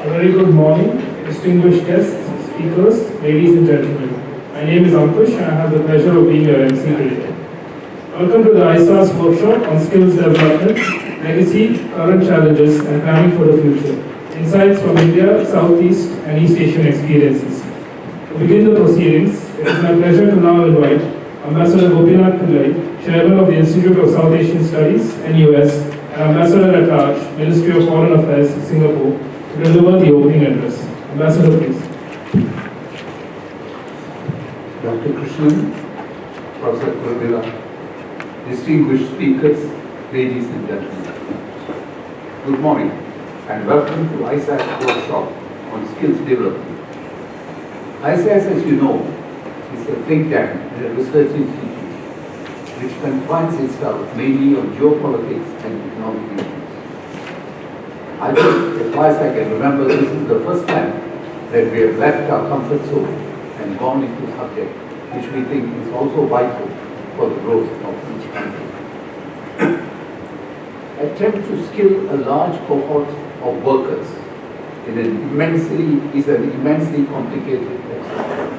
A very good morning, distinguished guests, speakers, ladies and gentlemen. My name is Ankush and I have the pleasure of being your MC today. Welcome to the ISA's workshop on skills development, legacy, current challenges and planning for the future. Insights from India, Southeast and East Asian experiences. To begin the proceedings, it is my pleasure to now invite Ambassador Gopinath Pillai, Chairman of the Institute of South Asian Studies, NUS, and Ambassador at Large, Ministry of Foreign Affairs, Singapore, to deliver the opening address. Ambassador, please. Dr. Krishnan, Professor Kurvila, distinguished speakers, ladies and gentlemen. Good morning and welcome to ISA's workshop on skills development. ISAS, as you know, is a think tank and a research institute which confines itself mainly on geopolitics and economic issues. I think, as far as I can remember, this is the first time that we have left our comfort zone and gone into a subject which we think is also vital for the growth of each country. Attempt to skill a large cohort of workers is an immensely complicated exercise.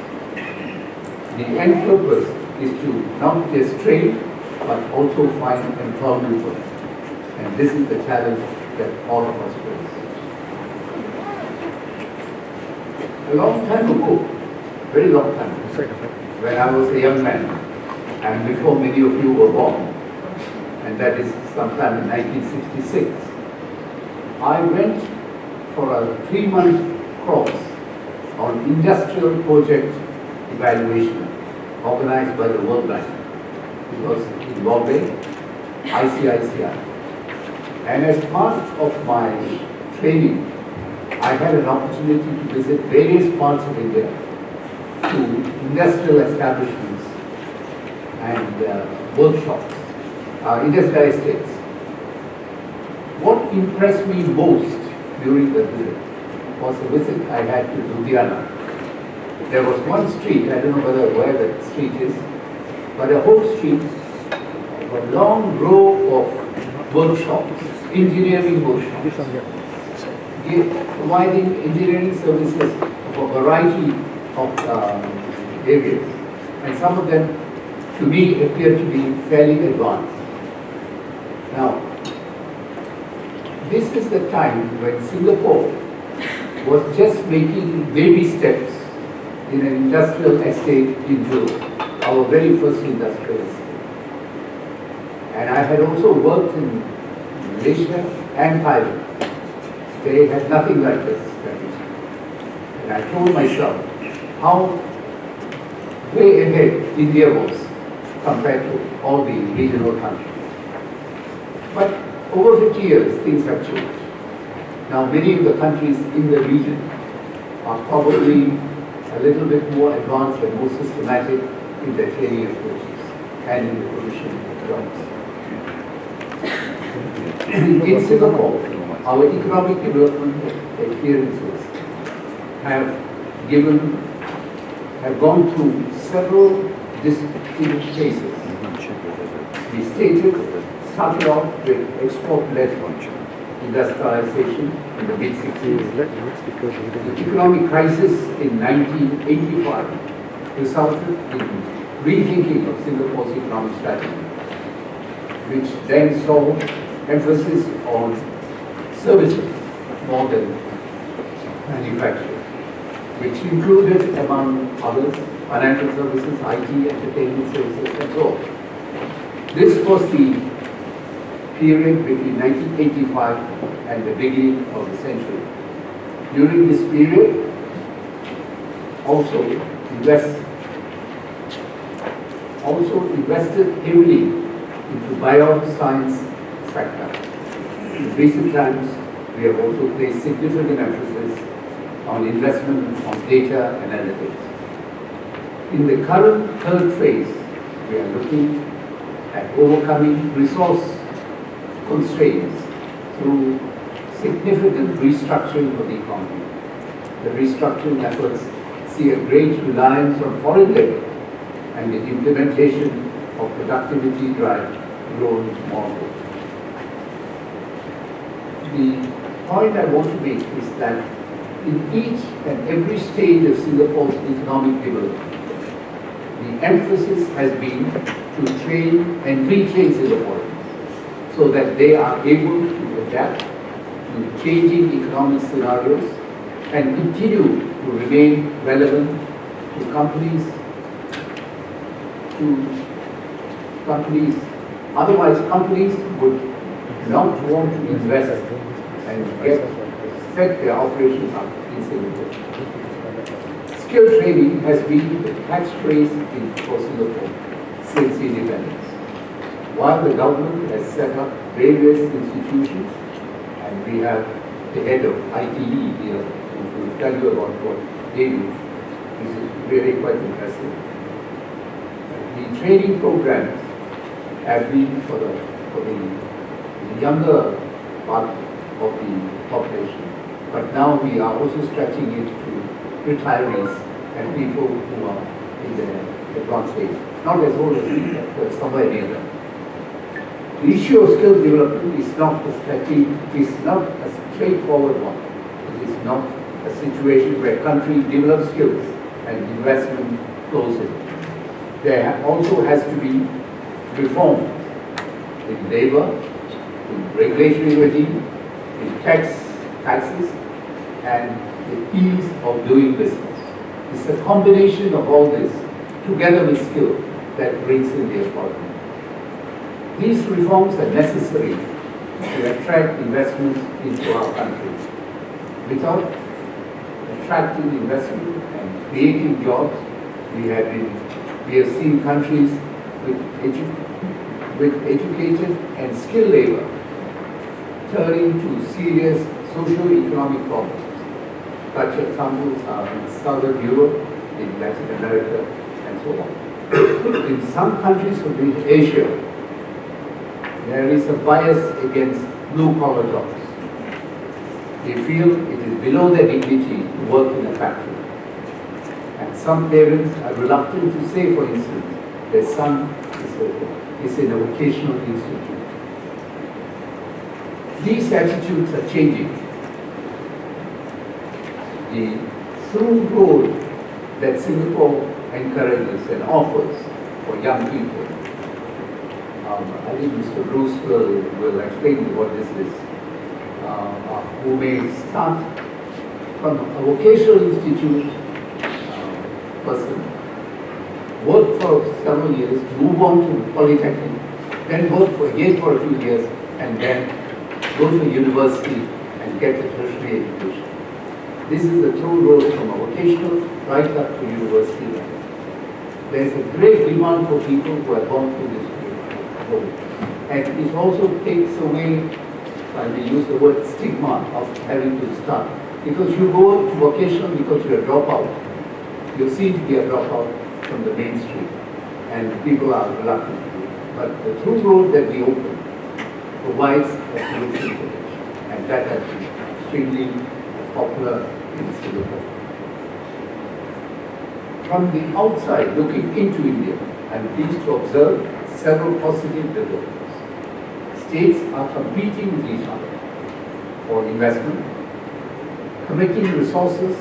The end purpose is to not just train but also find employment for them. And this is the challenge that all of us face. A long time ago, very long time ago, when I was a young man, and before many of you were born, and that is sometime in 1966, I went for a 3-month course on industrial project evaluation organized by the World Bank. It was in Bombay, ICICI. And as part of my training, I had an opportunity to visit various parts of India to industrial establishments and workshops, industrial estates. What impressed me most during the visit was a visit I had to Ludhiana. There was one street, I don't know where that street is, but a whole street, a long row of workshops, engineering workshops, providing engineering services for a variety of areas. And some of them, to me, appear to be fairly advanced. Now, this is the time when Singapore was just making baby steps in an industrial estate in Europe, our very first industrial estate. And I had also worked in Malaysia and Thailand. They had nothing like this strategy. And I told myself how way ahead India was compared to all the regional countries. But over 50 years, things have changed. Now, many of the countries in the region are probably a little bit more advanced and more systematic in their training approaches and in the provision of jobs. In Singapore, our economic development experiences have gone through several distinct phases. We started off with export-led industrialization in the mid-60s. The economic crisis in 1985 resulted in rethinking of Singapore's economic strategy, which then saw emphasis on services more than manufacturing, which included, among others, financial services, IT, entertainment services, and so on. This was the period between 1985 and the beginning of the century. During this period, also invested heavily into bioscience sector. In recent times, we have also placed significant emphasis on investment on data analytics. In the current third phase, we are looking at overcoming resource constraints through significant restructuring of the economy. The restructuring efforts see a great reliance on foreign labor and the implementation of productivity drive growing model. The point I want to make is that In each and every stage of Singapore's economic development, the emphasis has been to train and retrain Singaporeans so that they are able to adapt to changing economic scenarios and continue to remain relevant to companies. Otherwise, companies would not want to invest and set their operations up in Singapore. Skill training has been the catchphrase for Singapore since independence. While the government has set up various institutions, and we have the head of ITE here who will tell you about what they do, this is really quite impressive. The training programs have been for the younger part of the population, but now we are also stretching it to retirees and people who are in the advanced stage, not as old as me, but somewhere near them. The issue of skill development is not a straightforward one. It is not a situation where country develops skills and investment flows in. There also has to be reform in labor, in regulatory regime, in taxes, and the ease of doing business. It's a combination of all this, together with skill, that brings in the economy. These reforms are necessary to attract investments into our country. Without attracting investment and creating jobs, we have seen countries with educated and skilled labor turning to serious socio-economic problems. Such examples are in Southern Europe, in Latin America, and so on. In some countries of Asia, there is a bias against blue-collar jobs. They feel it is below their dignity to work in a factory. And some parents are reluctant to say, for instance, their son is in a vocational institute. These attitudes are changing. The through road that Singapore encourages and offers for young people, I think Mr. Bruce will explain what this is, who may start from a vocational institute person, work for several years, move on to polytechnic, then work again for a few years, and then go to university and get a tertiary education. This is the true road from a vocational right up to university level. There is a great demand for people who have gone through this road. And it also takes away, I may use the word stigma of having to start. Because you go to vocational because you're a dropout. You seem to be a dropout from the mainstream. And people are reluctant to do it. But the true road that we open provides a solution for this. And that has been extremely popular in Singapore. From the outside, looking into India, I'm pleased to observe several positive developments. States are competing with each other for investment, committing resources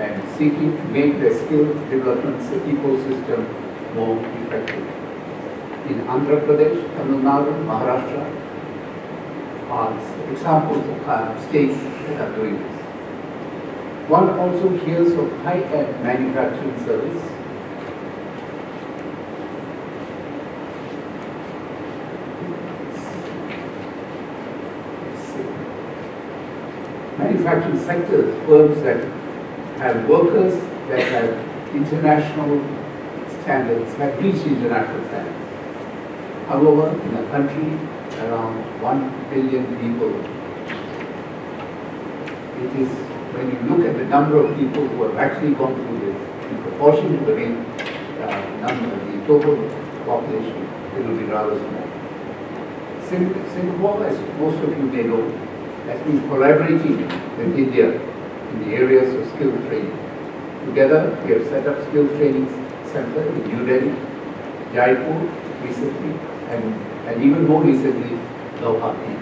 and seeking to make their skill development ecosystem more effective. In Andhra Pradesh, Tamil Nadu, Maharashtra are examples of states that are doing this. One also hears of high-end manufacturing service. Manufacturing sectors, firms that have workers that have international standards, have reached international standards. However, in a country around 1 billion people, it is, when you look at the number of people who have actually gone through this, in proportion to the the total population, it will be rather small. Singapore, as most of you may know, has been collaborating with India in the areas of skill training. Together, we have set up skill training center in New Delhi, Jaipur recently, and even more recently, Guwahati.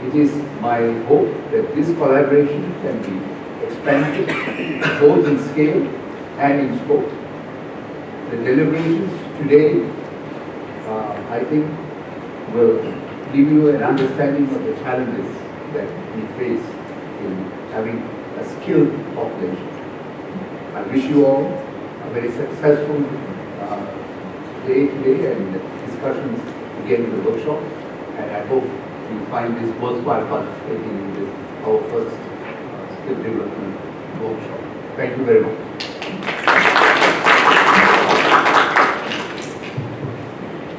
It is my hope that this collaboration can be benefit, both in scale and in scope. The deliberations today, I think, will give you an understanding of the challenges that we face in having a skilled population. I wish you all a very successful day today and discussions again in the workshop, and I hope you find this worthwhile participating in this, our first skill development workshop. Thank you very much.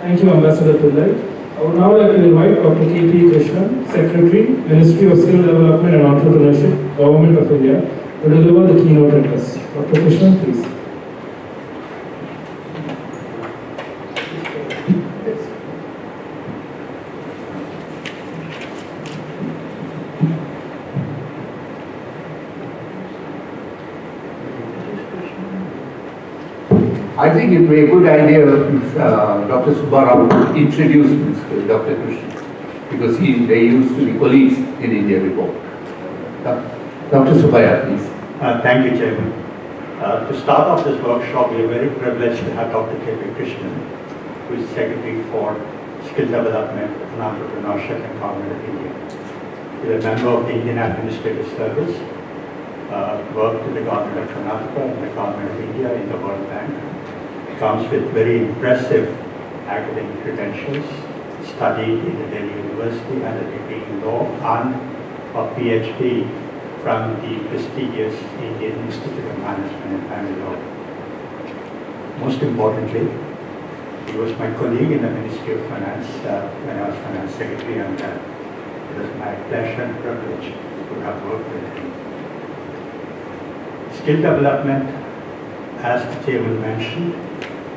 Thank you, Ambassador Pillai. I would now like to invite Dr. K P Krishnan, Secretary, Ministry of Skill Development and Entrepreneurship, Government of India, to deliver the keynote address. Dr. Krishnan, please. I think it would be a good idea if Dr. Subbarao introduced Dr. Krishnan, because they used to be colleagues in India before. Dr. Subbarao, please. Thank you, Chairman. To start off this workshop, we are very privileged to have Dr. K P Krishnan, who is Secretary for Skill Development and Entrepreneurship and Government of India. He is a member of the Indian Administrative Service, worked with the Government of Karnataka and the Government of India in the World Bank. Comes with very impressive academic credentials, studied in the Delhi University, had a degree in law and a PhD from the prestigious Indian Institute of Management and Family Law. Most importantly, he was my colleague in the Ministry of Finance when I was Finance Secretary, and it was my pleasure and privilege to have worked with him. Skill development, as the Chairman mentioned,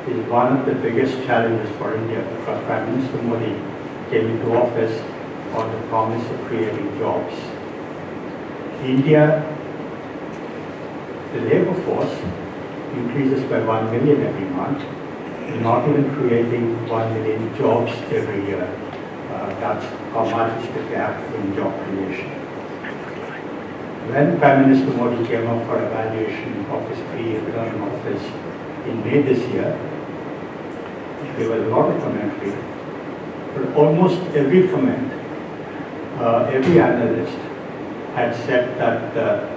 is one of the biggest challenges for India, because Prime Minister Modi came into office on the promise of creating jobs. India, the labor force increases by 1 million every month, not even creating 1 million jobs every year. That's how much is the gap in job creation. When Prime Minister Modi came up for evaluation of his 3-year term in office in May this year, there was a lot of commentary, but almost every comment, every analyst had said that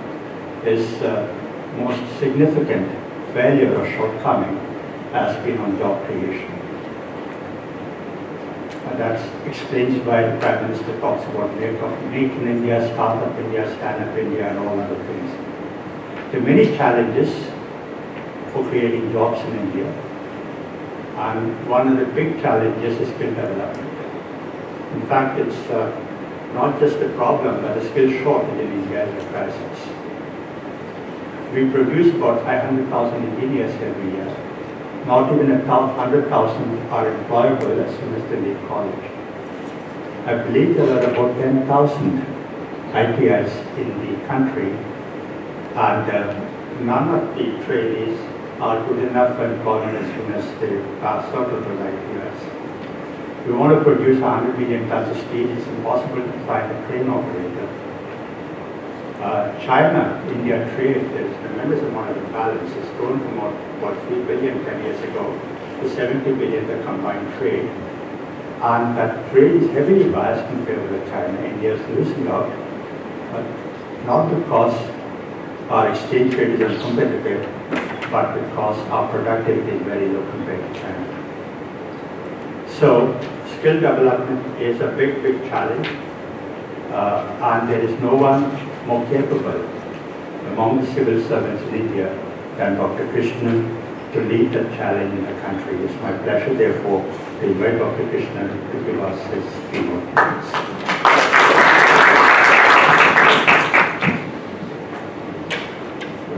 his most significant failure or shortcoming has been on job creation. And that explains why the Prime Minister talks about Make in India, Startup India, Stand Up India, and all other things. There are many challenges for creating jobs in India, and one of the big challenges is skill development. In fact, it's not just a problem, but a skill shortage in India is a crisis. We produce about 500,000 engineers every year. Not even 100,000 are employable as soon as they leave college. I believe there are about 10,000 ITIs in the country, and none of the trainees are good enough for employment as soon as they pass out of those ITIs. We want to produce 100 million tons of steel. It's impossible to find a crane operator. China-India trade, there's a tremendous amount of imbalance. It's grown from about 3 billion 10 years ago to 70 billion, the combined trade. And that trade is heavily biased in favor of China. India is losing out, but not because our exchange rate is uncompetitive, but because our productivity is very low compared to China. So, skill development is a big, big challenge, and there is no one more capable among the civil servants in India than Dr. Krishnan to lead that challenge in the country. It's my pleasure, therefore, to invite Dr. Krishnan to give us his keynote.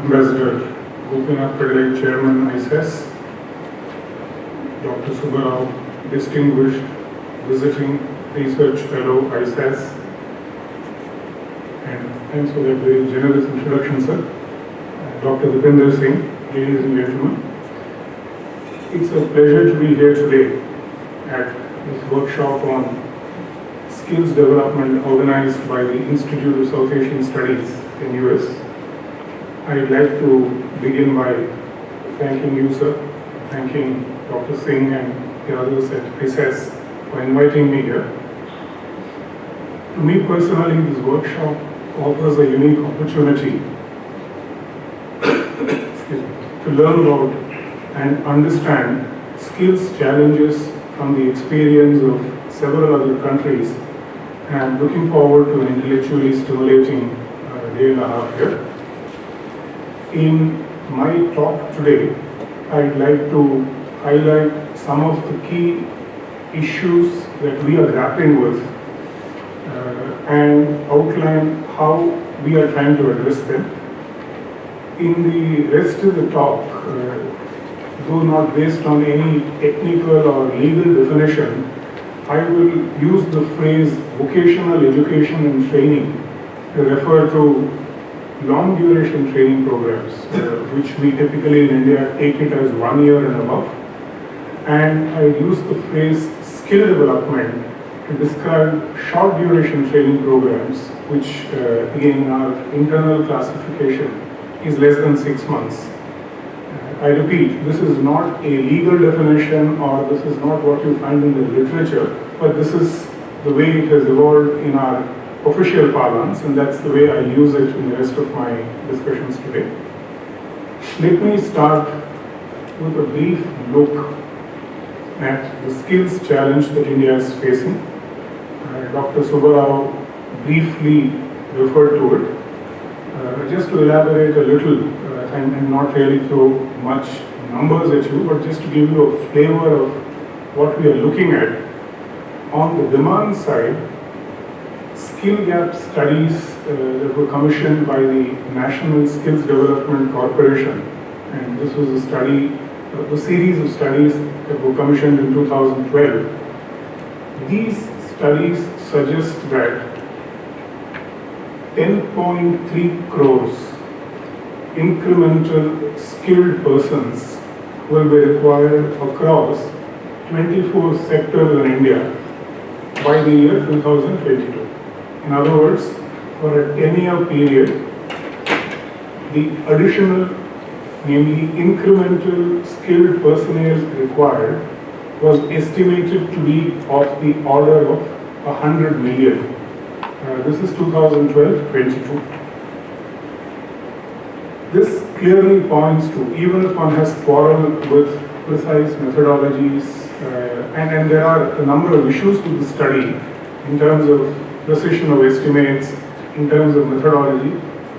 Ambassador Gopinath, Pillai, Chairman, ISAS, Dr. Subbarao, distinguished visiting research fellow, ISAS, and thanks for that very generous introduction, sir. Dr. Dipender Singh, ladies and gentlemen. It's a pleasure to be here today at this workshop on skills development organized by the Institute of South Asian Studies in US. I'd like to begin by thanking you, sir, thanking Dr. Singh and the others at PISES for inviting me here. To me personally, this workshop offers a unique opportunity to learn about and understand skills challenges from the experience of several other countries, and I'm looking forward to an intellectually stimulating day and a half here. In my talk today, I'd like to highlight some of the key issues that we are grappling with and outline how we are trying to address them. In the rest of the talk, though not based on any technical or legal definition, I will use the phrase vocational education and training to refer to long duration training programs, which we typically in India take it as 1 year and above. And I use the phrase skill development to describe short duration training programs, which again in our internal classification is less than 6 months. I repeat, this is not a legal definition or this is not what you find in the literature, but this is the way it has evolved in our official parlance, and that's the way I use it in the rest of my discussions today. Let me start with a brief look at the skills challenge that India is facing. Dr. Subbarao briefly referred to it. Just to elaborate a little and not really throw much numbers at you, but just to give you a flavor of what we are looking at. On the demand side, skill gap studies that were commissioned by the National Skills Development Corporation, and this was a study, a series of studies that were commissioned in 2012. These studies suggest that 10.3 crores incremental skilled persons will be required across 24 sectors in India by the year 2022. In other words, for a 10-year period, the additional, namely incremental skilled personnel required was estimated to be of the order of 100 million. This is 2012-22. This clearly points to, even if one has quarreled with precise methodologies, and there are a number of issues with the study in terms of precision of estimates, in terms of methodology,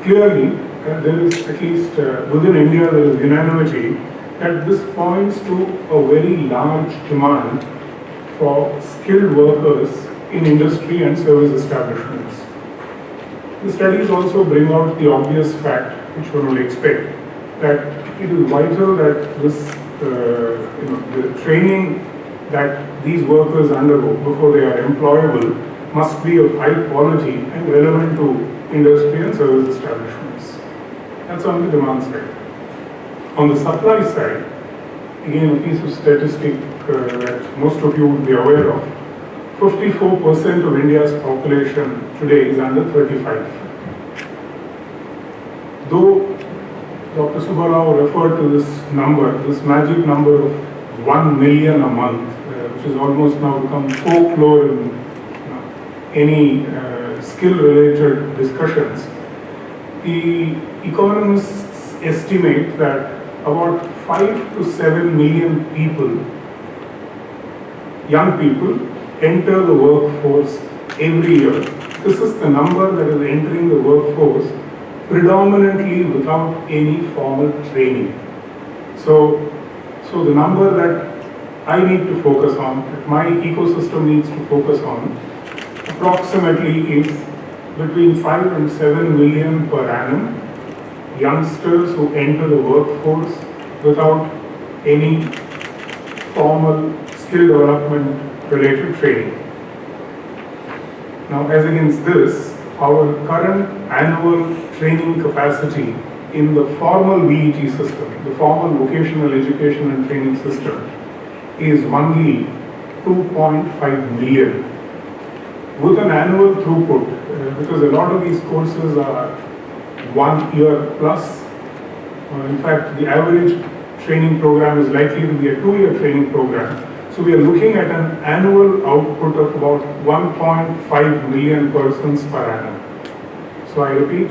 clearly there is, at least within India, there is unanimity that this points to a very large demand for skilled workers in industry and service establishments. The studies also bring out the obvious fact, which one would expect, that it is vital that this, the training that these workers undergo before they are employable must be of high quality and relevant to industry and service establishments. That's on the demand side. On the supply side, again a piece of statistic that most of you would be aware of, 54% of India's population today is under 35. Though Dr. Subbarao referred to this number, this magic number of 1 million a month, which has almost now become folklore in any skill-related discussions, the economists estimate that about 5 to 7 million people, young people, enter the workforce every year. This is the number that is entering the workforce predominantly without any formal training. So the number that I need to focus on, that my ecosystem needs to focus on, approximately is between 5 and 7 million per annum youngsters who enter the workforce without any formal skill development related training. Now, as against this, our current annual training capacity in the formal VET system, the formal vocational education and training system, is only 2.5 million. With an annual throughput, because a lot of these courses are 1 year plus In fact, the average training program is likely to be a 2-year training program. So we are looking at an annual output of about 1.5 million persons per annum. So I repeat,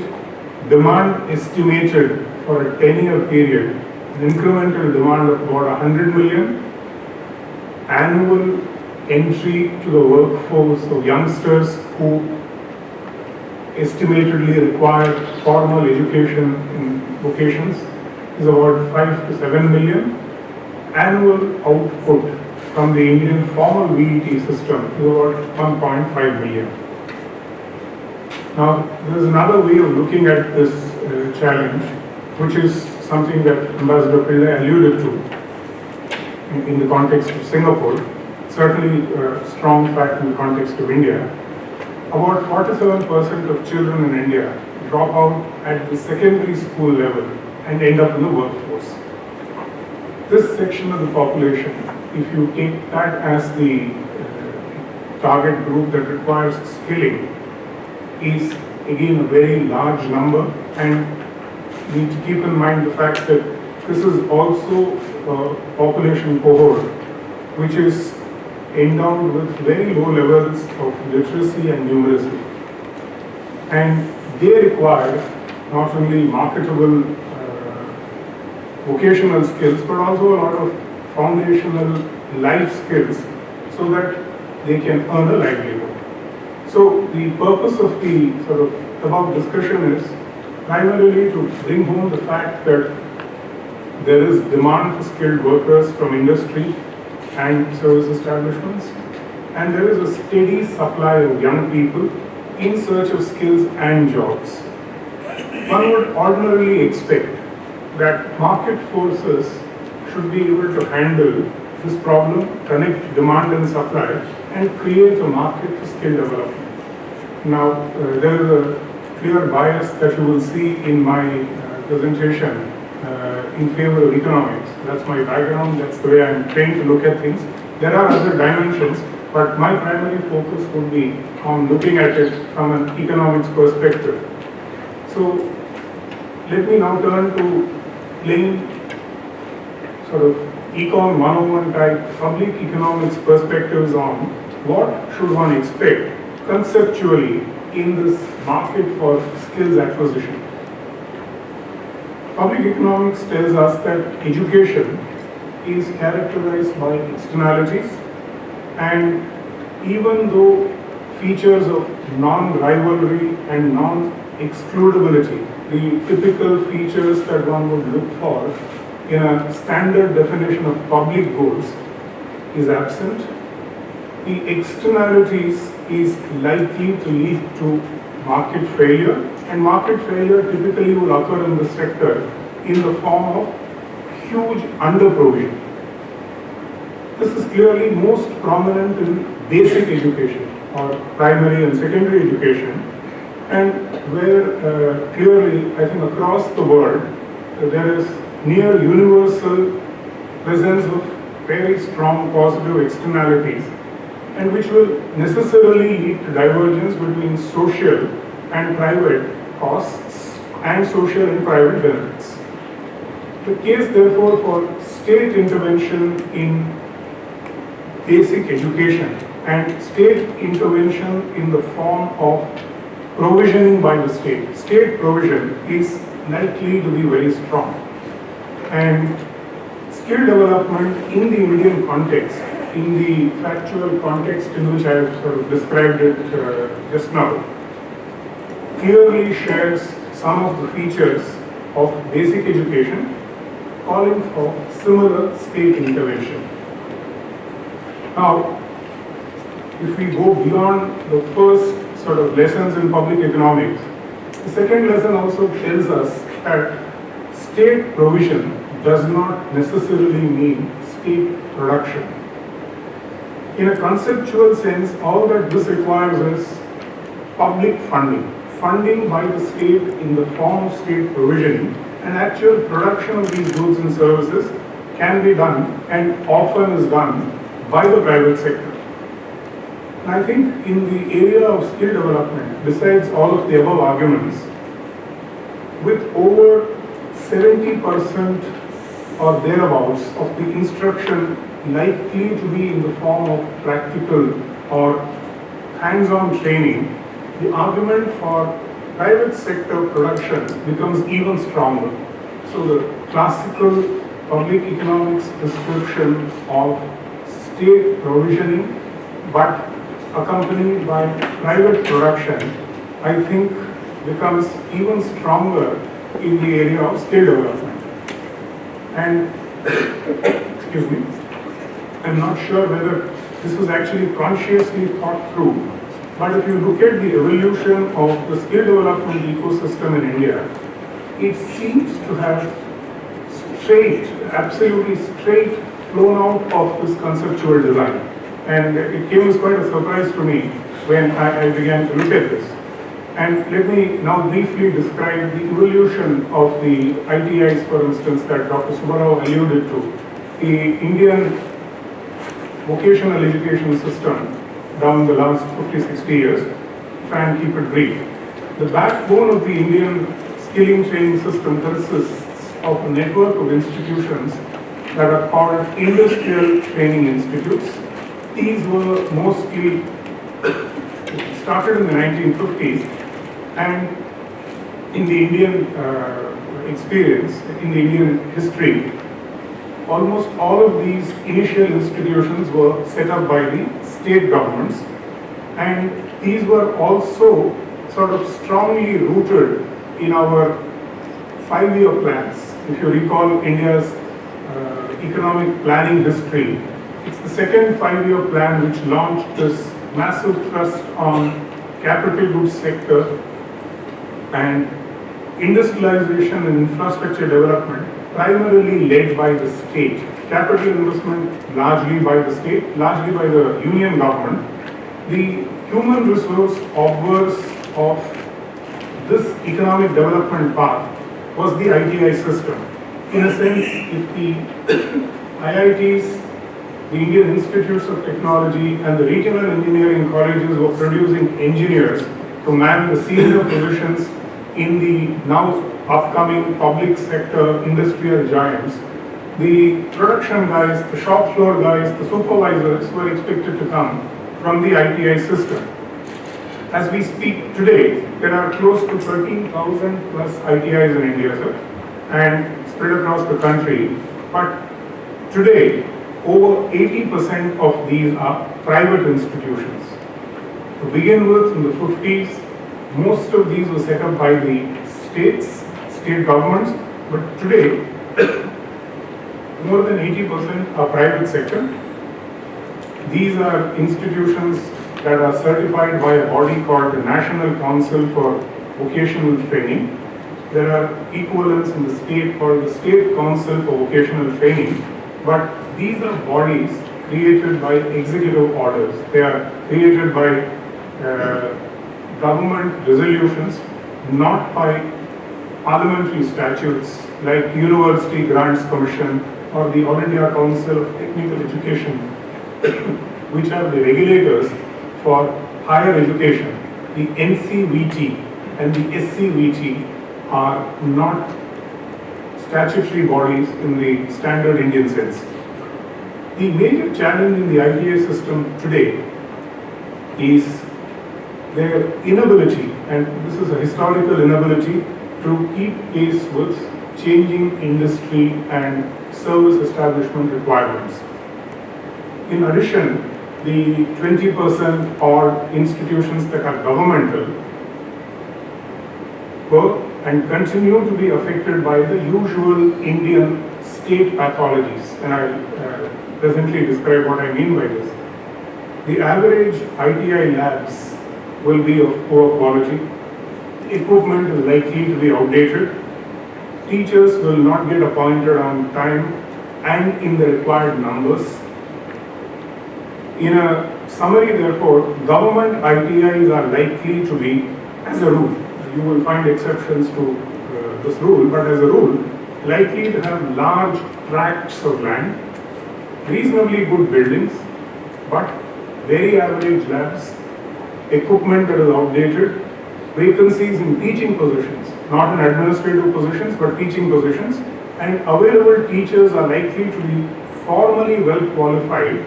demand estimated for a 10-year period, an incremental demand of about 100 million, annual entry to the workforce of youngsters who estimatedly require formal education in vocations is about 5 to 7 million. Annual output from the Indian formal VET system is about 1.5 million. Now, there is another way of looking at this challenge, which is something that Ambassador Pillai alluded to in the context of Singapore, certainly a strong fact in the context of India. About 47% of children in India drop out at the secondary school level and end up in the workforce. This section of the population, if you take that as the target group that requires skilling, is again a very large number, and you need to keep in mind the fact that this is also a population cohort which is endowed with very low levels of literacy and numeracy. And they require not only marketable vocational skills, but also a lot of foundational life skills so that they can earn a livelihood. So the purpose of the sort of above discussion is primarily to bring home the fact that there is demand for skilled workers from industry and service establishments, and there is a steady supply of young people in search of skills and jobs. One would ordinarily expect that market forces should be able to handle this problem, connect demand and supply, and create a market for skill development. Now, there is a clear bias that you will see in my presentation in favor of economics. That's my background, that's the way I'm trained to look at things. There are other dimensions, but my primary focus would be on looking at it from an economics perspective. So, let me now turn to plain sort of Econ 101 type public economics perspectives on what should one expect conceptually in this market for skills acquisition. Public economics tells us that education is characterized by externalities, and even though features of non-rivalry and non-excludability, the typical features that one would look for in a standard definition of public goods, is absent, the externalities is likely to lead to market failure, and market failure typically will occur in the sector in the form of huge under-provision. This is clearly most prominent in basic education or primary and secondary education, and where clearly, I think across the world, there is near universal presence of very strong positive externalities, and which will necessarily lead to divergence between social and private costs and social and private benefits. The case therefore for state intervention in basic education and state intervention in the form of provisioning by the state provision is likely to be very strong. And skill development in the Indian context, in the factual context in which I have sort of described it just now, clearly shares some of the features of basic education, calling for similar state intervention. Now, if we go beyond the first sort of lessons in public economics, the second lesson also tells us that state provision does not necessarily mean state production. In a conceptual sense, all that this requires is public funding by the state in the form of state provisioning, and actual production of these goods and services can be done and often is done by the private sector. And I think in the area of skill development, besides all of the above arguments, with over 70% or thereabouts of the instruction likely to be in the form of practical or hands-on training, the argument for private sector production becomes even stronger. So the classical public economics prescription of state provisioning but accompanied by private production, I think becomes even stronger in the area of skill development. And, excuse me, I'm not sure whether this was actually consciously thought through, but if you look at the evolution of the skill development ecosystem in India, it seems to have absolutely straight flown out of this conceptual design. And it came as quite a surprise to me when I began to look at this. And let me now briefly describe the evolution of the ITIs, for instance, that Dr. Subbarao alluded to. The Indian vocational education system down the last 50-60 years, try and keep it brief. The backbone of the Indian skilling training system consists of a network of institutions that are called industrial training institutes. These were mostly started in the 1950s, and in the Indian experience, in the Indian history, almost all of these initial institutions were set up by the state governments, and these were also sort of strongly rooted in our 5-year plans. If you recall India's economic planning history, it's the second 5-year plan which launched this massive thrust on capital goods sector and industrialization and infrastructure development, primarily led by the state. Capital investment largely by the state, largely by the union government. The human resource obverse of this economic development path was the ITI system. In a sense, if the IITs, the Indian Institutes of Technology and the regional engineering colleges were producing engineers to man the senior positions in the now upcoming public sector industrial giants, the production guys, the shop floor guys, the supervisors were expected to come from the ITI system. As we speak today, there are close to 13,000 plus ITIs in India, sir, and spread across the country. But today, over 80% of these are private institutions. To begin with, in the 50s, most of these were set up by the state governments, but today, more than 80% are private sector. These are institutions that are certified by a body called the National Council for Vocational Training. There are equivalents in the state called the State Council for Vocational Training, but these are bodies created by executive orders. They are created by government resolutions, not by parliamentary statutes like University Grants Commission or the All India Council of Technical Education, which are the regulators for higher education. The NCVT and the SCVT are not statutory bodies in the standard Indian sense. The major challenge in the ITA system today is their inability, and this is a historical inability, to keep pace with changing industry and service establishment requirements. In addition, the 20% odd institutions that are governmental were and continue to be affected by the usual Indian state pathologies, and I'll presently describe what I mean by this. The average ITI labs will be of poor quality, equipment is likely to be outdated, teachers will not get appointed on time and in the required numbers. In a summary, therefore, government ITIs are likely to be, as a rule, you will find exceptions to this rule, but as a rule, likely to have large tracts of land, reasonably good buildings, but very average labs, equipment that is outdated, vacancies in teaching positions. not in administrative positions, but teaching positions. And available teachers are likely to be formally well qualified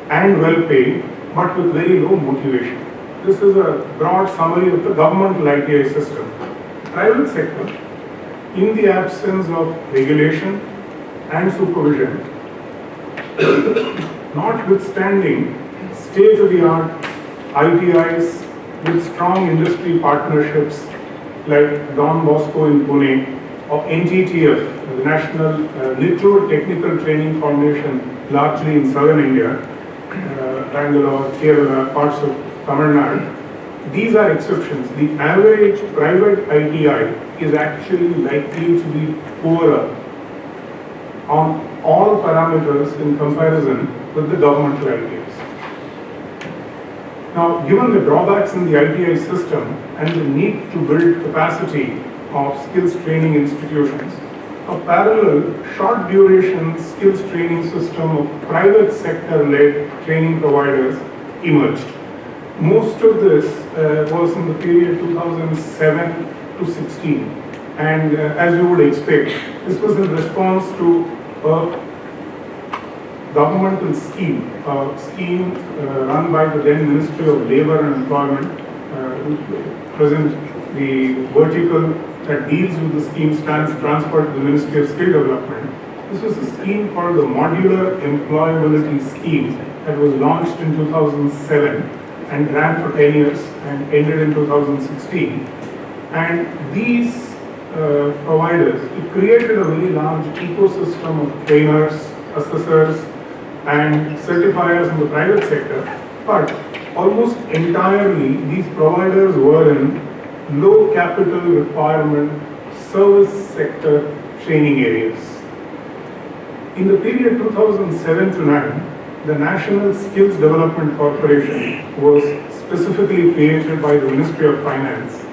and well paid, but with very low motivation. This is a broad summary of the governmental ITI system. Private sector, in the absence of regulation and supervision, notwithstanding state-of-the-art ITIs with strong industry partnerships like Don Bosco in Pune or NTTF, the National Little Technical Training Foundation, largely in southern India, Bangalore, Kerala, parts of Tamil Nadu. These are exceptions. The average private ITI is actually likely to be poorer on all parameters in comparison with the governmental ITIs. Now, given the drawbacks in the ITI system and the need to build capacity of skills training institutions, a parallel short duration skills training system of private sector led training providers emerged. Most of this was in the period 2007 to 16, and as you would expect, this was in response to a governmental scheme run by the then Ministry of Labour and Employment, present the vertical that deals with the scheme stands transferred to the Ministry of Skill Development. This was a scheme called the Modular Employability Scheme that was launched in 2007 and ran for 10 years and ended in 2016. And these providers, it created a very large ecosystem of trainers, assessors, and certifiers in the private sector, but almost entirely these providers were in low capital requirement service sector training areas. In the period 2007 to 9, the National Skills Development Corporation was specifically created by the Ministry of Finance.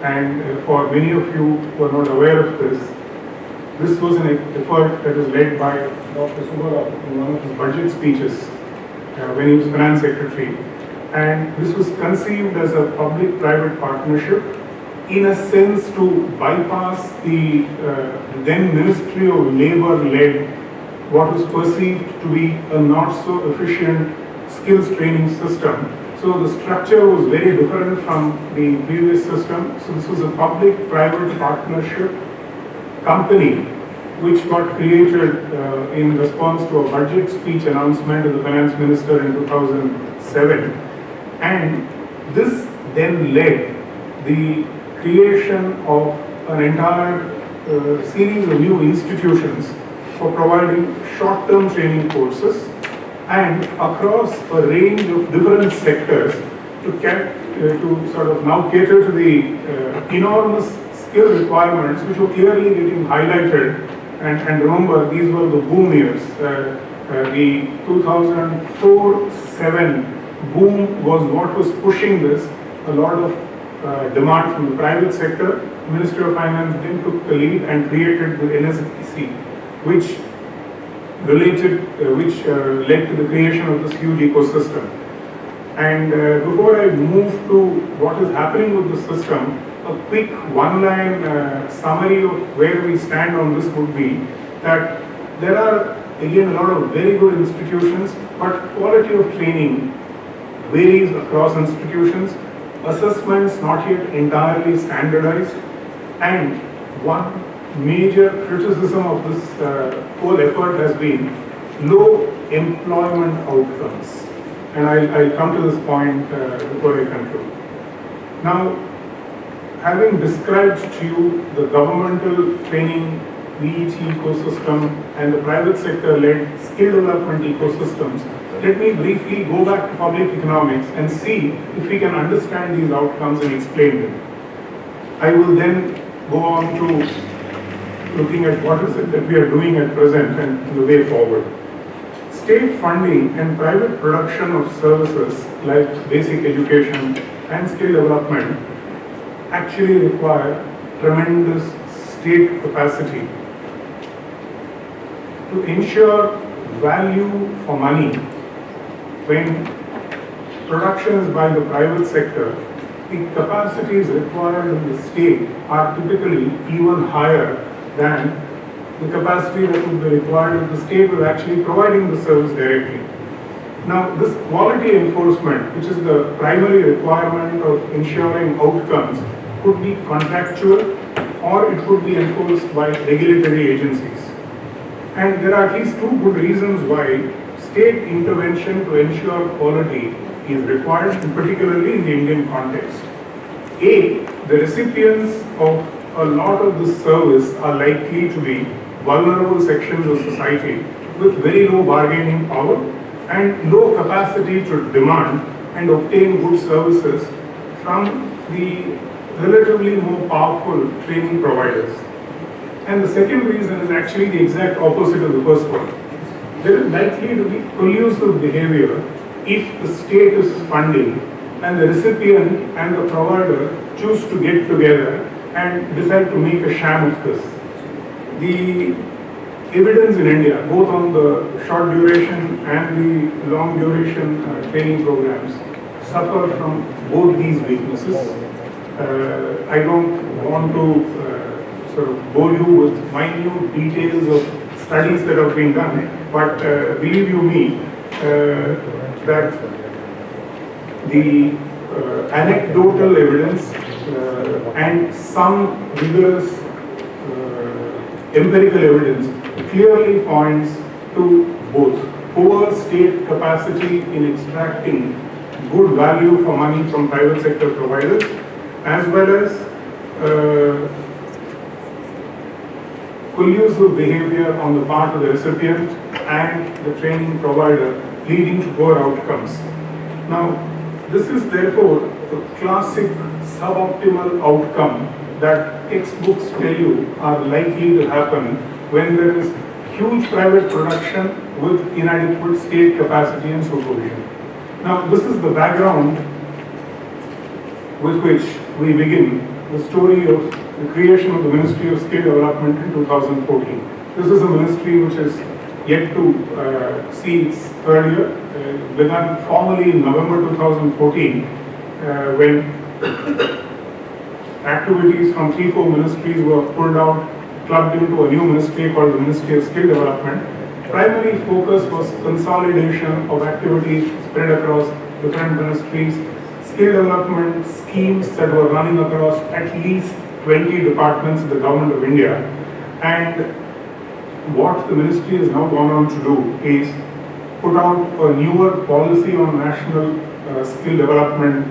And for many of you who are not aware of this was an effort that was led by Dr. Subbarao in one of his budget speeches when he was Finance Secretary. And this was conceived as a public-private partnership in a sense to bypass the then Ministry of Labour-led what was perceived to be a not so efficient skills training system. So the structure was very different from the previous system. So this was a public-private partnership company which got created in response to a budget speech announcement of the Finance Minister in 2007. And this then led the creation of an entire series of new institutions for providing short-term training courses and across a range of different sectors to sort of now cater to the enormous skill requirements which were clearly getting highlighted. And remember, these were the boom years. The 2004-07 boom was what was pushing this. A lot of demand from the private sector. The Ministry of Finance then took the lead and created the NSDC, which led to the creation of this huge ecosystem. And before I move to what is happening with the system, a quick one-line summary of where we stand on this would be that there are again a lot of very good institutions, but quality of training varies across institutions. Assessments not yet entirely standardized, and one major criticism of this whole effort has been low employment outcomes. And I'll come to this point before I conclude. Now, having described to you the governmental training VET ecosystem and the private sector-led skill development ecosystems, let me briefly go back to public economics and see if we can understand these outcomes and explain them. I will then go on to looking at what is it that we are doing at present and the way forward. State funding and private production of services like basic education and skill development actually require tremendous state capacity to ensure value for money when production is by the private sector. the capacities required in the state are typically even higher than the capacity that would be required if the state was actually providing the service directly. Now, this quality enforcement, which is the primary requirement of ensuring outcomes, could be contractual or it could be enforced by regulatory agencies. And there are at least two good reasons why state intervention to ensure quality is required, and particularly in the Indian context. A, the recipients of a lot of this service are likely to be vulnerable sections of society with very low bargaining power and low capacity to demand and obtain good services from the relatively more powerful training providers. And the second reason is actually the exact opposite of the first one. There is likely to be collusive behavior if the state is funding and the recipient and the provider choose to get together and decide to make a sham of this. The evidence in India, both on the short duration and the long duration training programs, suffer from both these weaknesses. I don't want to sort of bore you with minute details of studies that have been done, but believe you me, that the anecdotal evidence and some rigorous empirical evidence clearly points to both poor state capacity in extracting good value for money from private sector providers, as well as collusive behavior on the part of the recipient and the training provider, leading to poor outcomes. Now, this is therefore the classic suboptimal outcome that textbooks tell you are likely to happen when there is huge private production with inadequate state capacity and supervision. Now, this is the background with which we begin the story of the creation of the Ministry of Skill Development in 2014. This is a ministry which is yet to see its third year. Began formally in November 2014 when activities from 3-4 ministries were pulled out, clubbed into a new ministry called the Ministry of Skill Development. Primary focus was consolidation of activities spread across different ministries, skill development schemes that were running across at least 20 departments of the Government of India. And what the ministry has now gone on to do is put out a newer policy on national skill development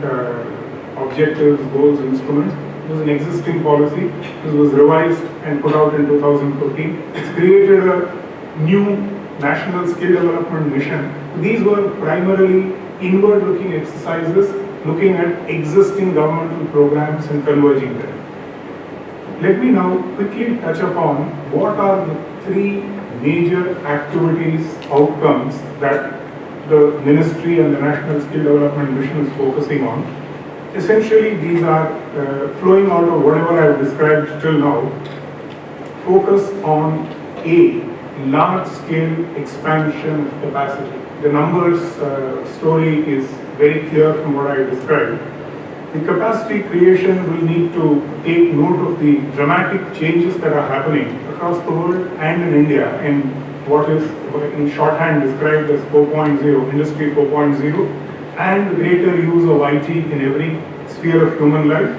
objectives, goals, instruments. It was an existing policy. This was revised and put out in 2014. It's created a new national skill development mission. These were primarily inward-looking exercises, looking at existing governmental programs and converging them. Let me now quickly touch upon what are the three major activities, outcomes that the ministry and the National Skill Development Mission is focusing on. Essentially, these are flowing out of whatever I have described till now. Focus on A, large-scale expansion of capacity. The numbers story is very clear from what I described. The capacity creation will need to take note of the dramatic changes that are happening across the world and in India in what is in shorthand described as 4.0, Industry 4.0, and the greater use of IT in every sphere of human life.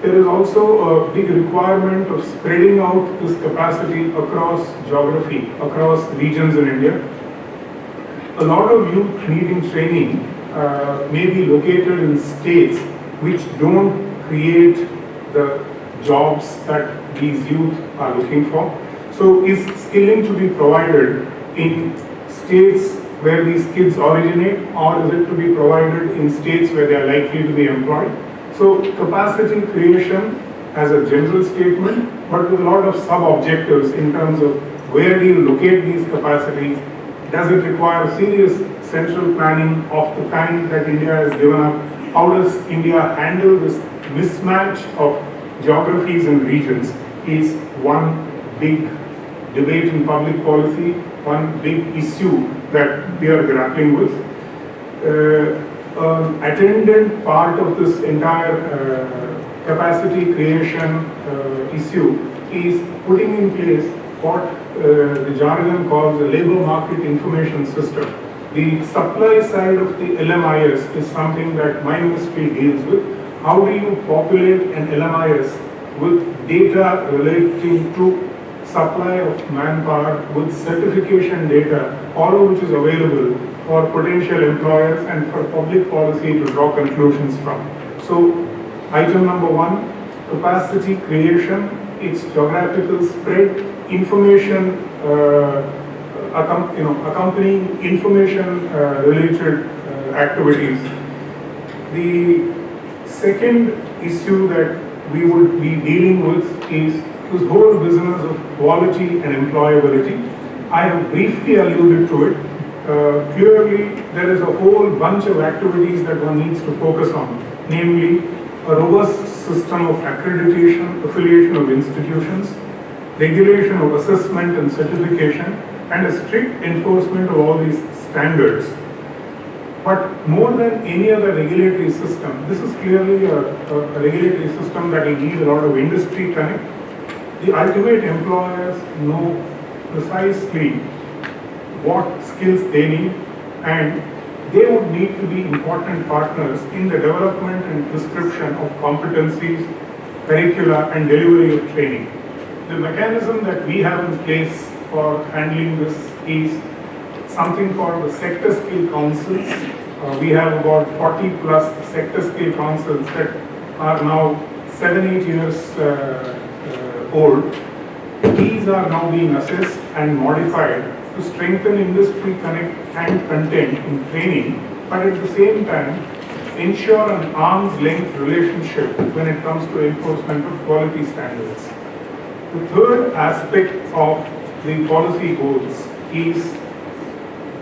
There is also a big requirement of spreading out this capacity across geography, across regions in India. A lot of youth needing training may be located in states which don't create the jobs that these youth are looking for. So is skilling to be provided in states where these kids originate, or is it to be provided in states where they are likely to be employed? So capacity creation as a general statement, but with a lot of sub-objectives in terms of where do you locate these capacities? Does it require serious central planning of the kind that India has given up? How does India handle this mismatch of geographies and regions is one big debate in public policy, one big issue that we are grappling with. attendant part of this entire capacity creation issue is putting in place what the jargon calls a labor market information system. The supply side of the LMIS is something that my ministry deals with. How do you populate an LMIS with data relating to supply of manpower, with certification data, all of which is available for potential employers and for public policy to draw conclusions from. So, item number 1, capacity creation, its geographical spread, information, accompanying information related activities. The second issue that we would be dealing with is this whole business of quality and employability. I have briefly alluded to it. Clearly, there is a whole bunch of activities that one needs to focus on, namely a robust system of accreditation, affiliation of institutions, regulation of assessment and certification, and a strict enforcement of all these standards. But more than any other regulatory system, this is clearly a regulatory system that will need a lot of industry connect. The ultimate employers know precisely what skills they need, and they would need to be important partners in the development and prescription of competencies, curricula, and delivery of training. The mechanism that we have in place for handling this is something called the sector skill councils. We have about 40 plus sector skill councils that are now 7-8 years old. These are now being assessed and modified to strengthen industry connect and content in training, but at the same time ensure an arm's length relationship when it comes to enforcement of quality standards. The third aspect of the policy goals is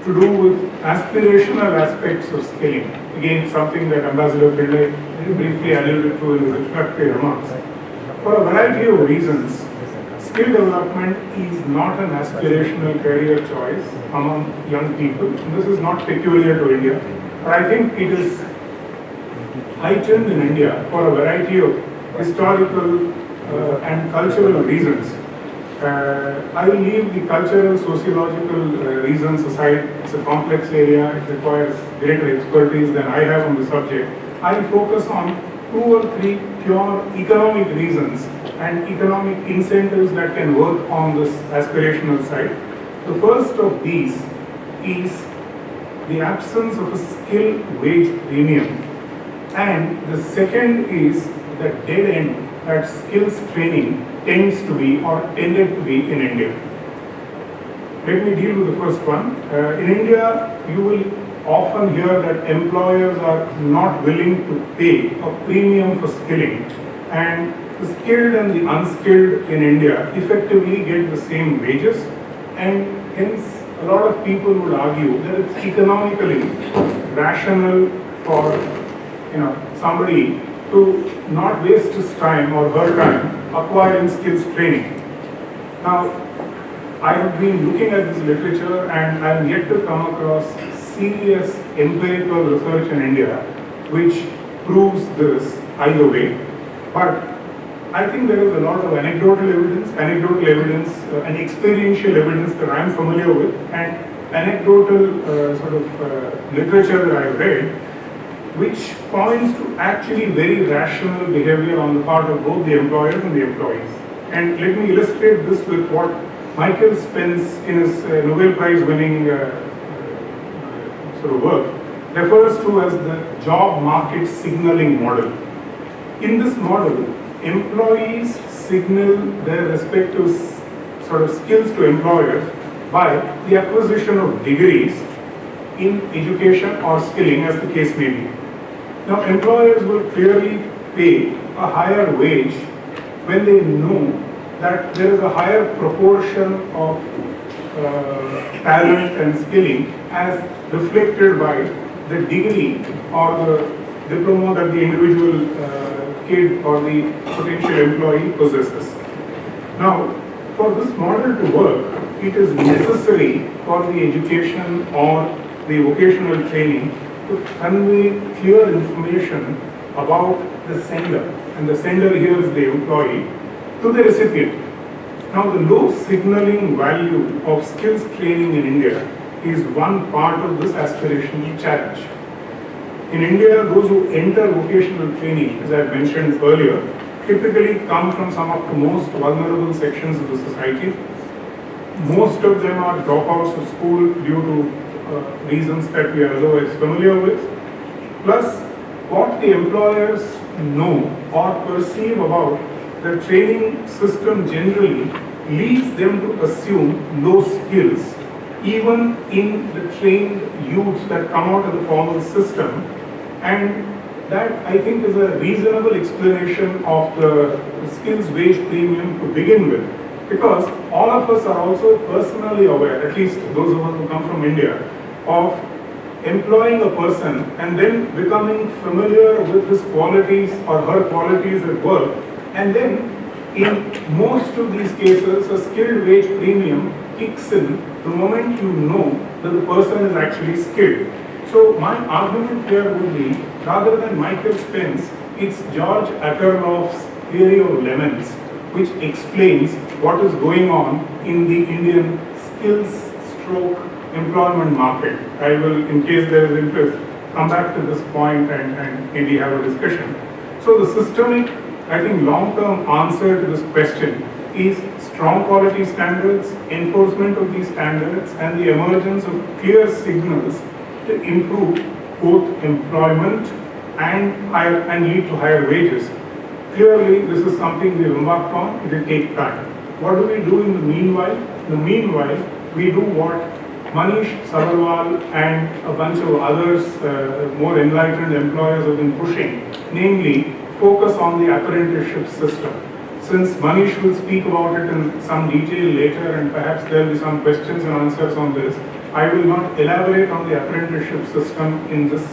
to do with aspirational aspects of skilling. Again, something that Ambassador Pillai very briefly alluded to in his introductory remarks. For a variety of reasons, skill development is not an aspirational career choice among young people. This is not peculiar to India, but I think it is heightened in India for a variety of historical and cultural reasons. I will leave the cultural, sociological reasons aside. It's a complex area. It requires greater expertise than I have on the subject. I will focus on 2 or 3 pure economic reasons and economic incentives that can work on this aspirational side. The first of these is the absence of a skill wage premium, and the second is the dead end that skills training tends to be or tended to be in India. Let me deal with the first one. In India, you will often hear that employers are not willing to pay a premium for skilling, and the skilled and the unskilled in India effectively get the same wages, and hence a lot of people would argue that it's economically rational for somebody to not waste his time or her time acquiring skills training. Now, I have been looking at this literature and I am yet to come across serious empirical research in India which proves this either way. But I think there is a lot of anecdotal evidence and experiential evidence that I am familiar with, and anecdotal literature that I have read, which points to actually very rational behavior on the part of both the employers and the employees. And let me illustrate this with what Michael Spence, in his Nobel Prize winning work, refers to as the job market signaling model. In this model, employees signal their respective skills to employers by the acquisition of degrees in education or skilling, as the case may be. Now, employers will clearly pay a higher wage when they know that there is a higher proportion of talent and skilling as reflected by the degree or the diploma that the individual kid or the potential employee possesses. Now, for this model to work, it is necessary for the education or the vocational training to convey clear information about the sender, and the sender here is the employee, to the recipient. Now, the low signaling value of skills training in India is one part of this aspirational challenge. In India, those who enter vocational training, as I mentioned earlier, typically come from some of the most vulnerable sections of the society. Most of them are dropouts of school due to reasons that we are otherwise familiar with. Plus, what the employers know or perceive about the training system generally leads them to assume low skills, even in the trained youths that come out of the formal system. And that, I think, is a reasonable explanation of the skills wage premium to begin with, because all of us are also personally aware, at least those of us who come from India, of employing a person and then becoming familiar with his qualities or her qualities at work, and then in most of these cases a skilled wage premium kicks in the moment you know that the person is actually skilled. So my argument here would be, rather than Michael Spence, it's George Akerlof's theory of lemons, which explains what is going on in the Indian skills stroke employment market. I will, in case there is interest, come back to this point and maybe have a discussion. So the systemic, I think, long-term answer to this question is strong quality standards, enforcement of these standards, and the emergence of clear signals to improve both employment and lead to higher wages. Clearly, this is something we embarked on. It will take time. What do we do in the meanwhile? In the meanwhile, we do what Manish Sabarwal and a bunch of others, more enlightened employers have been pushing, namely focus on the apprenticeship system. Since Manish will speak about it in some detail later, and perhaps there will be some questions and answers on this, I will not elaborate on the apprenticeship system in this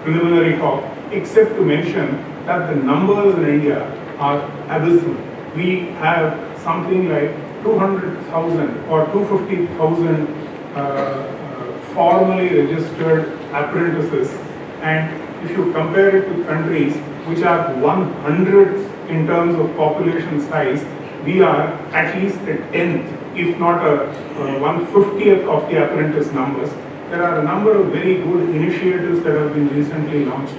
preliminary talk, except to mention that the numbers in India are abysmal. We have something like 200,000 or 250,000 formally registered apprentices, and if you compare it to countries which are 100th in terms of population size, we are at least a 10th, if not a 150th of the apprentice numbers. There are a number of very good initiatives that have been recently launched.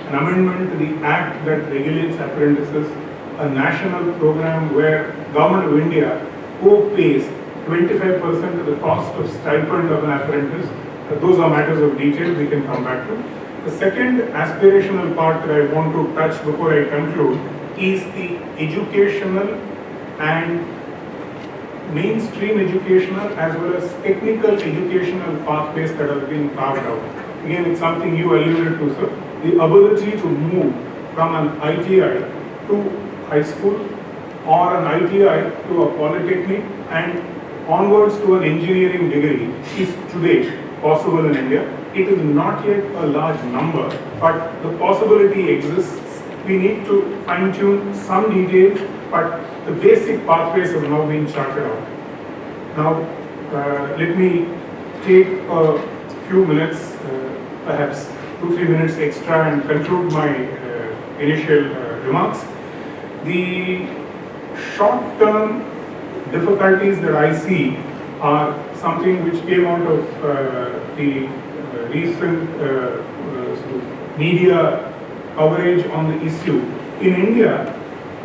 An amendment to the Act that regulates apprentices, a national program where Government of India co-pays 25% of the cost of stipend of an apprentice. Those are matters of detail we can come back to. The second aspirational part that I want to touch before I conclude is the educational and mainstream educational as well as technical educational pathways that have been carved out. Again, it's something you alluded to, sir. The ability to move from an ITI to high school or an ITI to a polytechnic and onwards to an engineering degree is today possible in India. It is not yet a large number, but the possibility exists. We need to fine-tune some details, but the basic pathways have now been charted out. Now, let me take a few minutes, perhaps 2-3 minutes extra, and conclude my initial remarks. The short-term difficulties that I see are something which came out of the recent sort of media coverage on the issue. In India,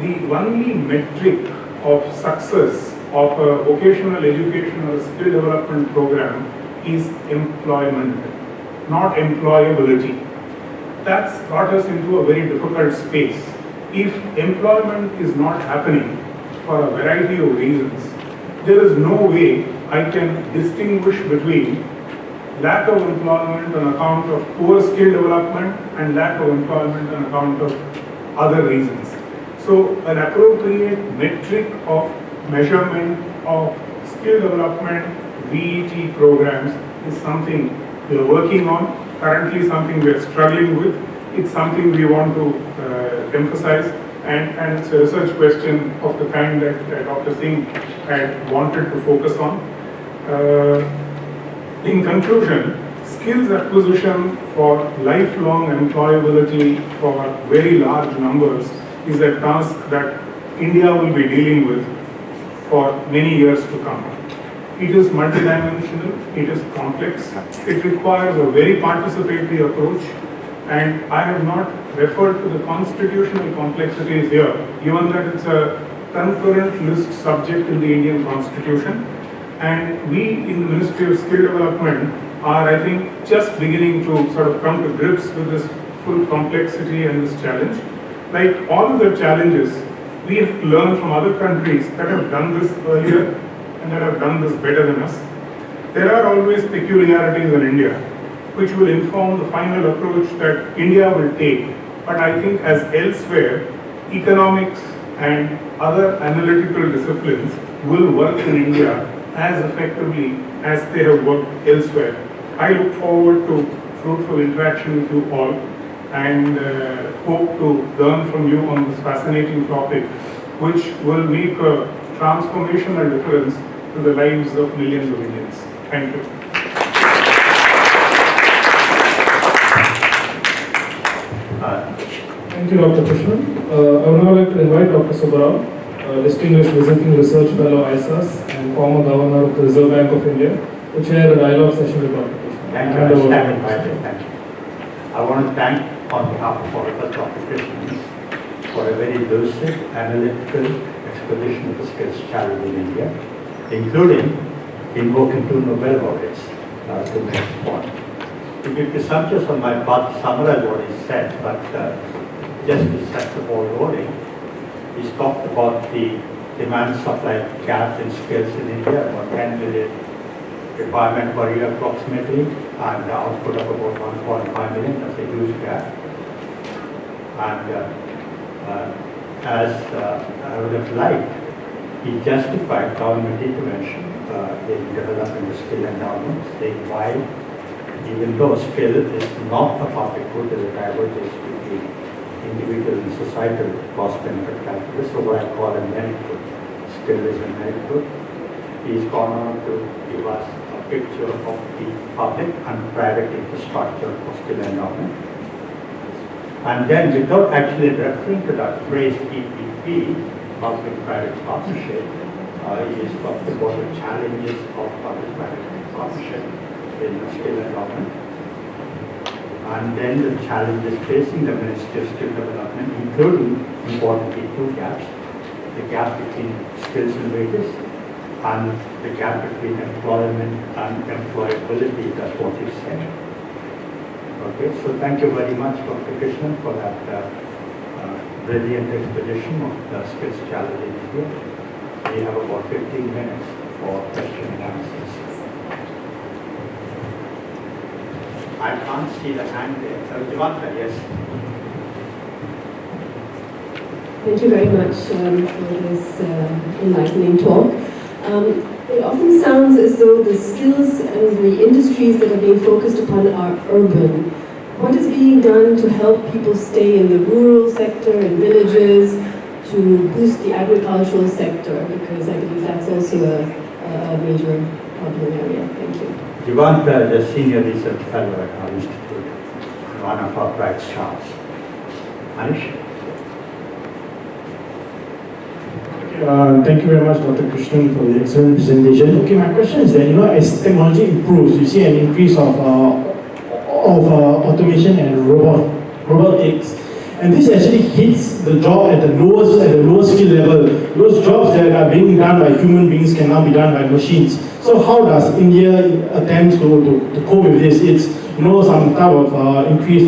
the only metric of success of a vocational education or skill development program is employment, not employability. That's got us into a very difficult space. If employment is not happening for a variety of reasons, there is no way I can distinguish between lack of employment on account of poor skill development and lack of employment on account of other reasons. So an appropriate metric of measurement of skill development, VET programs, is something we are working on, currently something we are struggling with. It's something we want to emphasize, and it's a research question of the kind that Dr. Singh had wanted to focus on. In conclusion, skills acquisition for lifelong employability for very large numbers is a task that India will be dealing with for many years to come. It is multidimensional, it is complex, it requires a very participatory approach, and I have not referred to the constitutional complexities here, given that it's a concurrent list subject in the Indian Constitution. And we in the Ministry of Skill Development are, I think, just beginning to sort of come to grips with this full complexity and this challenge. Like all of the challenges, we have learned from other countries that have done this earlier and that have done this better than us. There are always peculiarities in India, which will inform the final approach that India will take. But I think as elsewhere, economics and other analytical disciplines will work in India as effectively as they have worked elsewhere. I look forward to fruitful interaction with you all and hope to learn from you on this fascinating topic, which will make a transformational difference to the lives of millions of Indians. Thank you. Thank you, Dr. Krishnan. I would now like to invite Dr. Subbarao, Distinguished Visiting Research Fellow ISAS and former Governor of the Reserve Bank of India, to chair a dialogue session with Dr. Krishnan. Thank you. I want to thank on behalf of all of us Dr. Krishnan for a very lucid, analytical exposition of the skills challenge in India, including invoking 2 Nobel laureates to make this point. It would be presumptuous on my part to summarize what he said, but just to set the ball rolling, he's talked about the demand-supply gap in skills in India, about 10 million requirement per year approximately, and the output of about 1.5 million. That's a huge gap. And as I would have liked, he justified government intervention in developing the skill endowment, saying why, even though skill is not a public good, there is a divergence between individual and societal cost-benefit calculus, so what I call a merit good. Skill is a merit good. He's gone on to give us a picture of the public and private infrastructure for skill endowment. And then, without actually referring to that phrase PPP, public-private partnership, he has talked about the challenges of public-private partnership in the skill endowment. And then the challenges facing the Ministry of Skill Development, including, importantly, 2 gaps. The gap between skills and wages, and the gap between employment and employability. That's what he said. Okay, so thank you very much, Dr. Krishnan, for that brilliant exposition of the skills challenge in India. We have about 15 minutes for question and answers. I can't see the hand there. Jivanta, yes. Thank you very much for this enlightening talk. It often sounds as though the skills and the industries that are being focused upon are urban. What is being done to help people stay in the rural sector, in villages, to boost the agricultural sector? Because I believe that's also a major problem area. Thank you. Jivanta is a senior research fellow at our institute, one of our bright stars. Anish? Thank you very much, Dr. Krishnan, for the excellent presentation. Okay, my question is that, as technology improves, you see an increase of automation and robotics, and this actually hits the job at the lowest skill level. Those jobs that are being done by human beings can now be done by machines. So how does India attempt to cope with this? It's some type of increased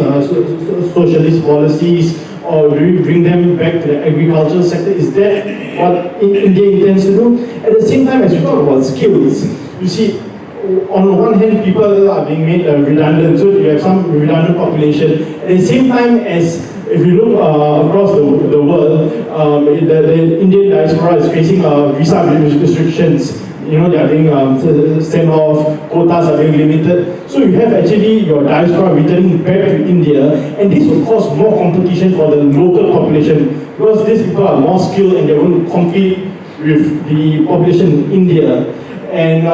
socialist policies, or do we bring them back to the agricultural sector? Is that what India intends to do? At the same time, as we talk about skills, you see, on the one hand, people are being made redundant, so you have some redundant population. At the same time, as if you look across the world, the Indian diaspora is facing visa restrictions. They are being sent off, quotas are being limited. So you have actually your diaspora returning back to India, and this will cause more competition for the local population, because these people are more skilled and they want to compete with the population in India. And so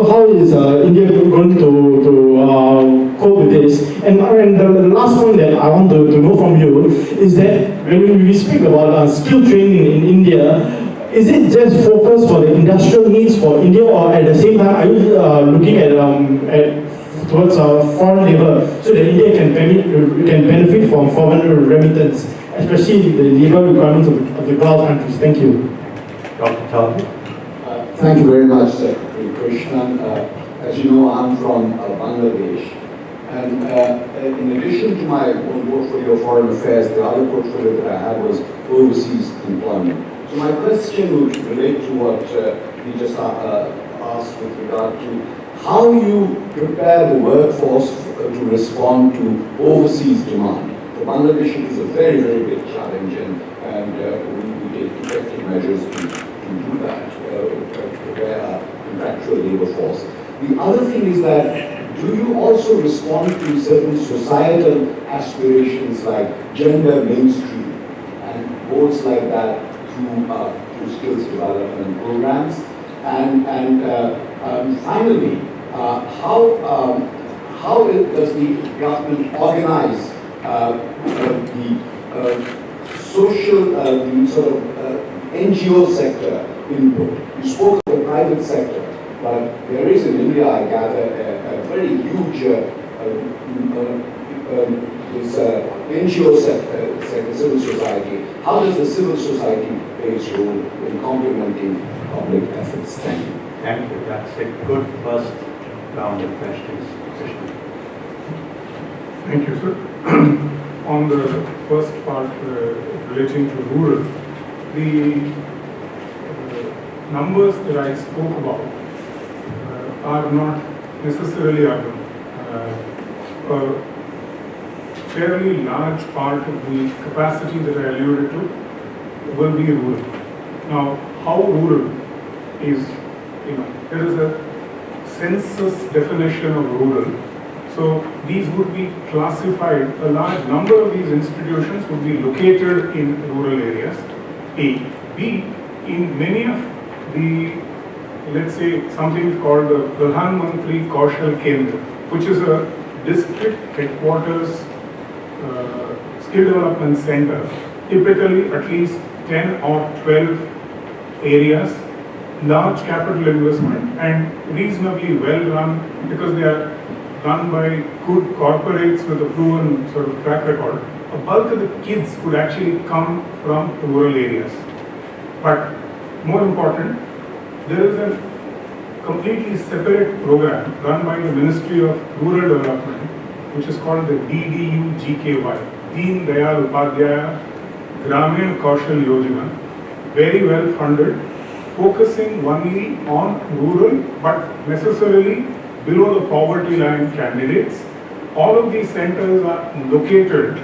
how is India going to cope with this? And the last point that I want to know from you is that when we speak about skill training in India, is it just focused for the industrial needs for India, or at the same time are you looking at towards foreign labor so that India can benefit from foreign remittance, especially the labor requirements of the Gulf countries? Thank you. Dr. Talbi. Thank you very much, Dr. K. Krishnan. As you know, I'm from Bangladesh. And in addition to my own portfolio of foreign affairs, the other portfolio that I had was overseas employment. So my question would relate to what we just asked with regard to how you prepare the workforce to respond to overseas demand. For Bangladesh, it is a very, very big challenge, and we take effective measures to do that, prepare our contractual labor force. The other thing is that, do you also respond to certain societal aspirations like gender mainstream and goals like that through skills development programs? And finally, how does the government organize the social, the sort of NGO sector input? You spoke of the private sector, but there is in India, I gather, a very huge this NGO sector, civil society. How does the civil society play its role in complementing public efforts? Thank you. Thank you. That's a good first round of questions. Krishnan. Thank you, sir. On the first part relating to rural, the numbers that I spoke about are not necessarily urban. A fairly large part of the capacity that I alluded to will be rural. Now, how rural is, there is a census definition of rural. So these would be classified, a large number of these institutions would be located in rural areas, A. B, in many of the, let's say, something called the Pradhan Mantri Kaushal Kendra, which is a district headquarters skill development center, typically at least 10 or 12 areas, large capital investment and reasonably well run because they are run by good corporates with a proven sort of track record. A bulk of the kids could actually come from rural areas. But more important, there is a completely separate program run by the Ministry of Rural Development, which is called the DDU-GKY, Deen Dayal Upadhyaya Gramin Kaushal Yojana, very well funded, focusing only on rural but necessarily below the poverty line candidates. All of these centers are located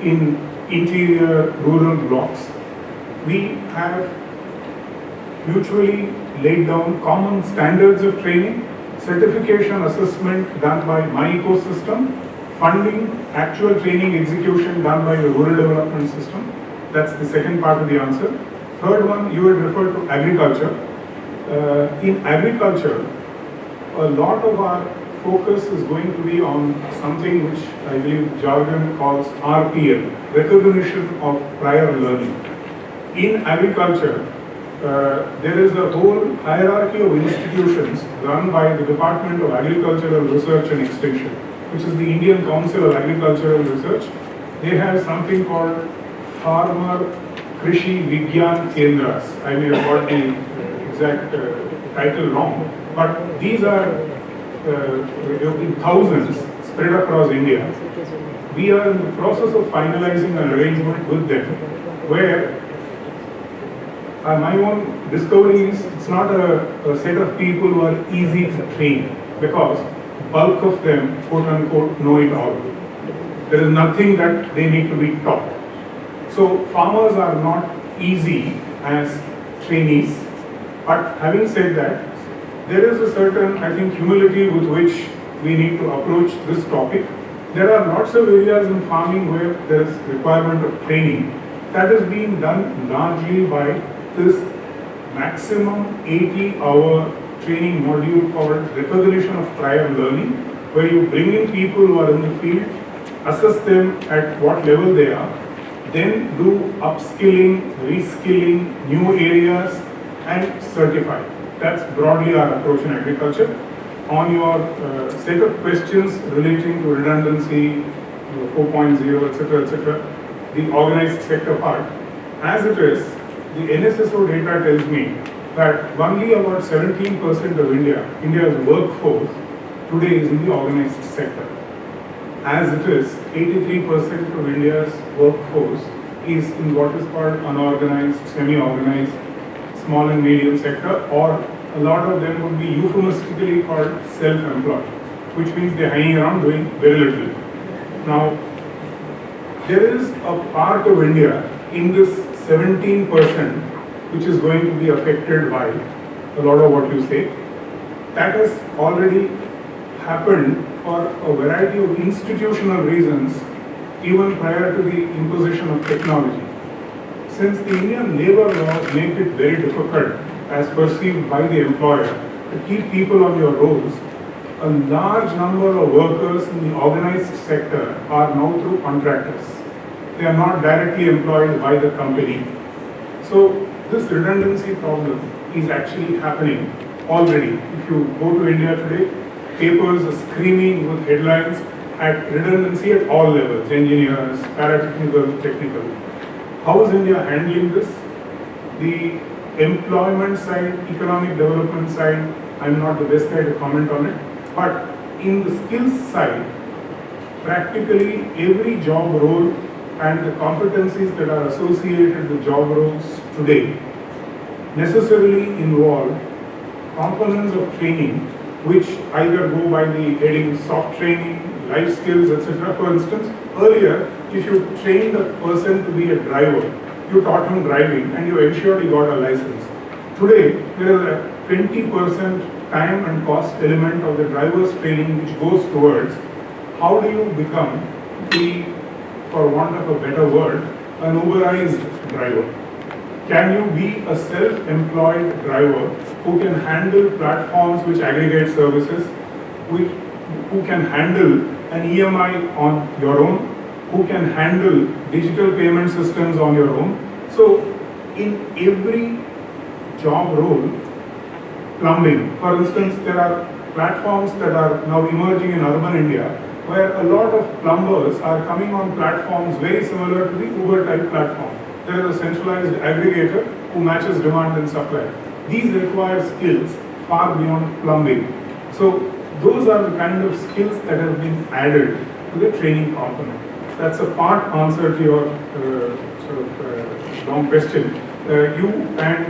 in interior rural blocks. We have mutually laid down common standards of training, certification assessment done by my ecosystem, funding, actual training execution done by the rural development system. That's the second part of the answer. Third one, you had referred to agriculture. In agriculture, a lot of our focus is going to be on something which I believe jargon calls RPL, recognition of prior learning. In agriculture, there is a whole hierarchy of institutions run by the Department of Agricultural Research and Extension, which is the Indian Council of Agricultural Research. They have something called Farmer Krishi Vigyan Kendras. I may have got the exact title wrong, but these are in thousands spread across India. We are in the process of finalizing an arrangement with them where my own discovery is it's not a set of people who are easy to train because bulk of them, quote unquote, know it all. There is nothing that they need to be taught. So farmers are not easy as trainees, but having said that, there is a certain, I think, humility with which we need to approach this topic. There are lots of areas in farming where there is requirement of training. That is being done largely by this maximum 80-hour training module called recognition of prior learning, where you bring in people who are in the field, assess them at what level they are, then do upskilling, reskilling, new areas, and certify. That's broadly our approach in agriculture. On your set of questions relating to redundancy, 4.0, etc., the organized sector part, as it is, the NSSO data tells me that only about 17% of India's workforce today is in the organized sector. As it is, 83% of India's workforce is in what is called unorganized, semi-organized, small and medium sector, or a lot of them would be euphemistically called self-employed, which means they're hanging around doing very little. Now, there is a part of India in this 17% which is going to be affected by a lot of what you say. That has already happened for a variety of institutional reasons even prior to the imposition of technology. Since the Indian labor laws make it very difficult, as perceived by the employer, to keep people on your rolls, a large number of workers in the organized sector are now through contractors. They are not directly employed by the company. So this redundancy problem is actually happening already. If you go to India today, papers are screaming with headlines at redundancy at all levels, engineers, paratechnical, technical. How is India handling this? The employment side, economic development side, I'm not the best guy to comment on it, but in the skills side, practically every job role and the competencies that are associated with job roles today necessarily involve components of training which either go by the heading soft training, life skills, etc. For instance, earlier, if you trained a person to be a driver, you taught him driving and you ensured he got a license. Today, there is a 20% time and cost element of the driver's training which goes towards how do you become the, for want of a better word, an Uberized driver. Can you be a self-employed driver who can handle platforms which aggregate services, who can handle an EMI on your own, who can handle digital payment systems on your own? So, in every job role, plumbing, for instance, there are platforms that are now emerging in urban India where a lot of plumbers are coming on platforms very similar to the Uber type platform. There is a centralized aggregator who matches demand and supply. These require skills far beyond plumbing. So those are the kind of skills that have been added to the training component. That's a part answer to your long question. You and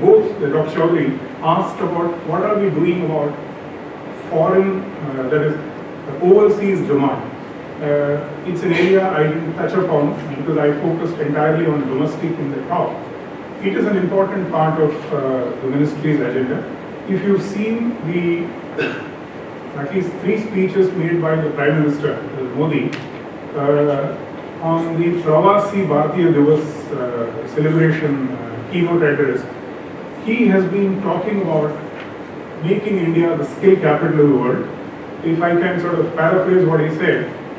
both Dr. Chaudhary asked about what are we doing about foreign, that is overseas demand. It's an area I didn't touch upon because I focused entirely on domestic in the talk. It is an important part of the ministry's agenda. If you've seen the at least 3 speeches made by the Prime Minister Modi on the Pravasi Bharatiya Divas celebration keynote address, he has been talking about making India the skill capital of the world. If I can sort of paraphrase what he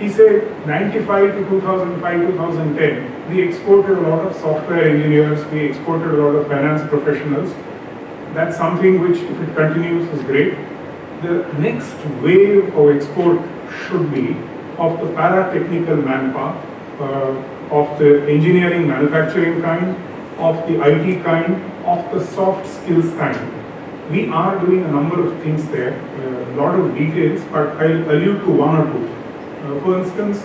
said 95 to 2005, 2010, we exported a lot of software engineers, we exported a lot of finance professionals. That's something which, if it continues, is great. The next wave of export should be of the para-technical manpower, of the engineering manufacturing kind, of the IT kind, of the soft skills kind. We are doing a number of things there, a lot of details, but I'll allude to one or two. For instance,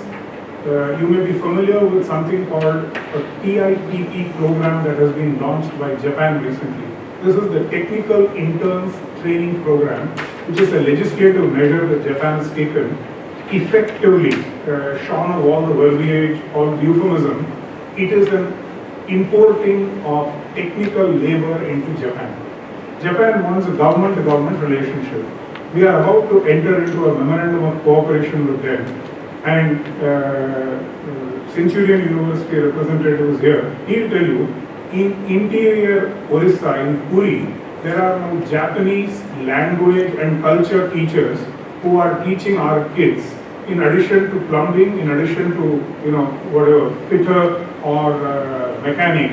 you may be familiar with something called a TIPP program that has been launched by Japan recently. This is the Technical Interns Training Program, which is a legislative measure that Japan has taken, effectively shorn of all the verbiage, all the euphemism. It is an importing of technical labor into Japan. Japan wants a government-to-government relationship. We are about to enter into a memorandum of cooperation with them. And Centurion University representative is here. He'll tell you, in interior Orissa, in Puri, there are now Japanese language and culture teachers who are teaching our kids, in addition to plumbing, in addition to, whatever, fitter or mechanic,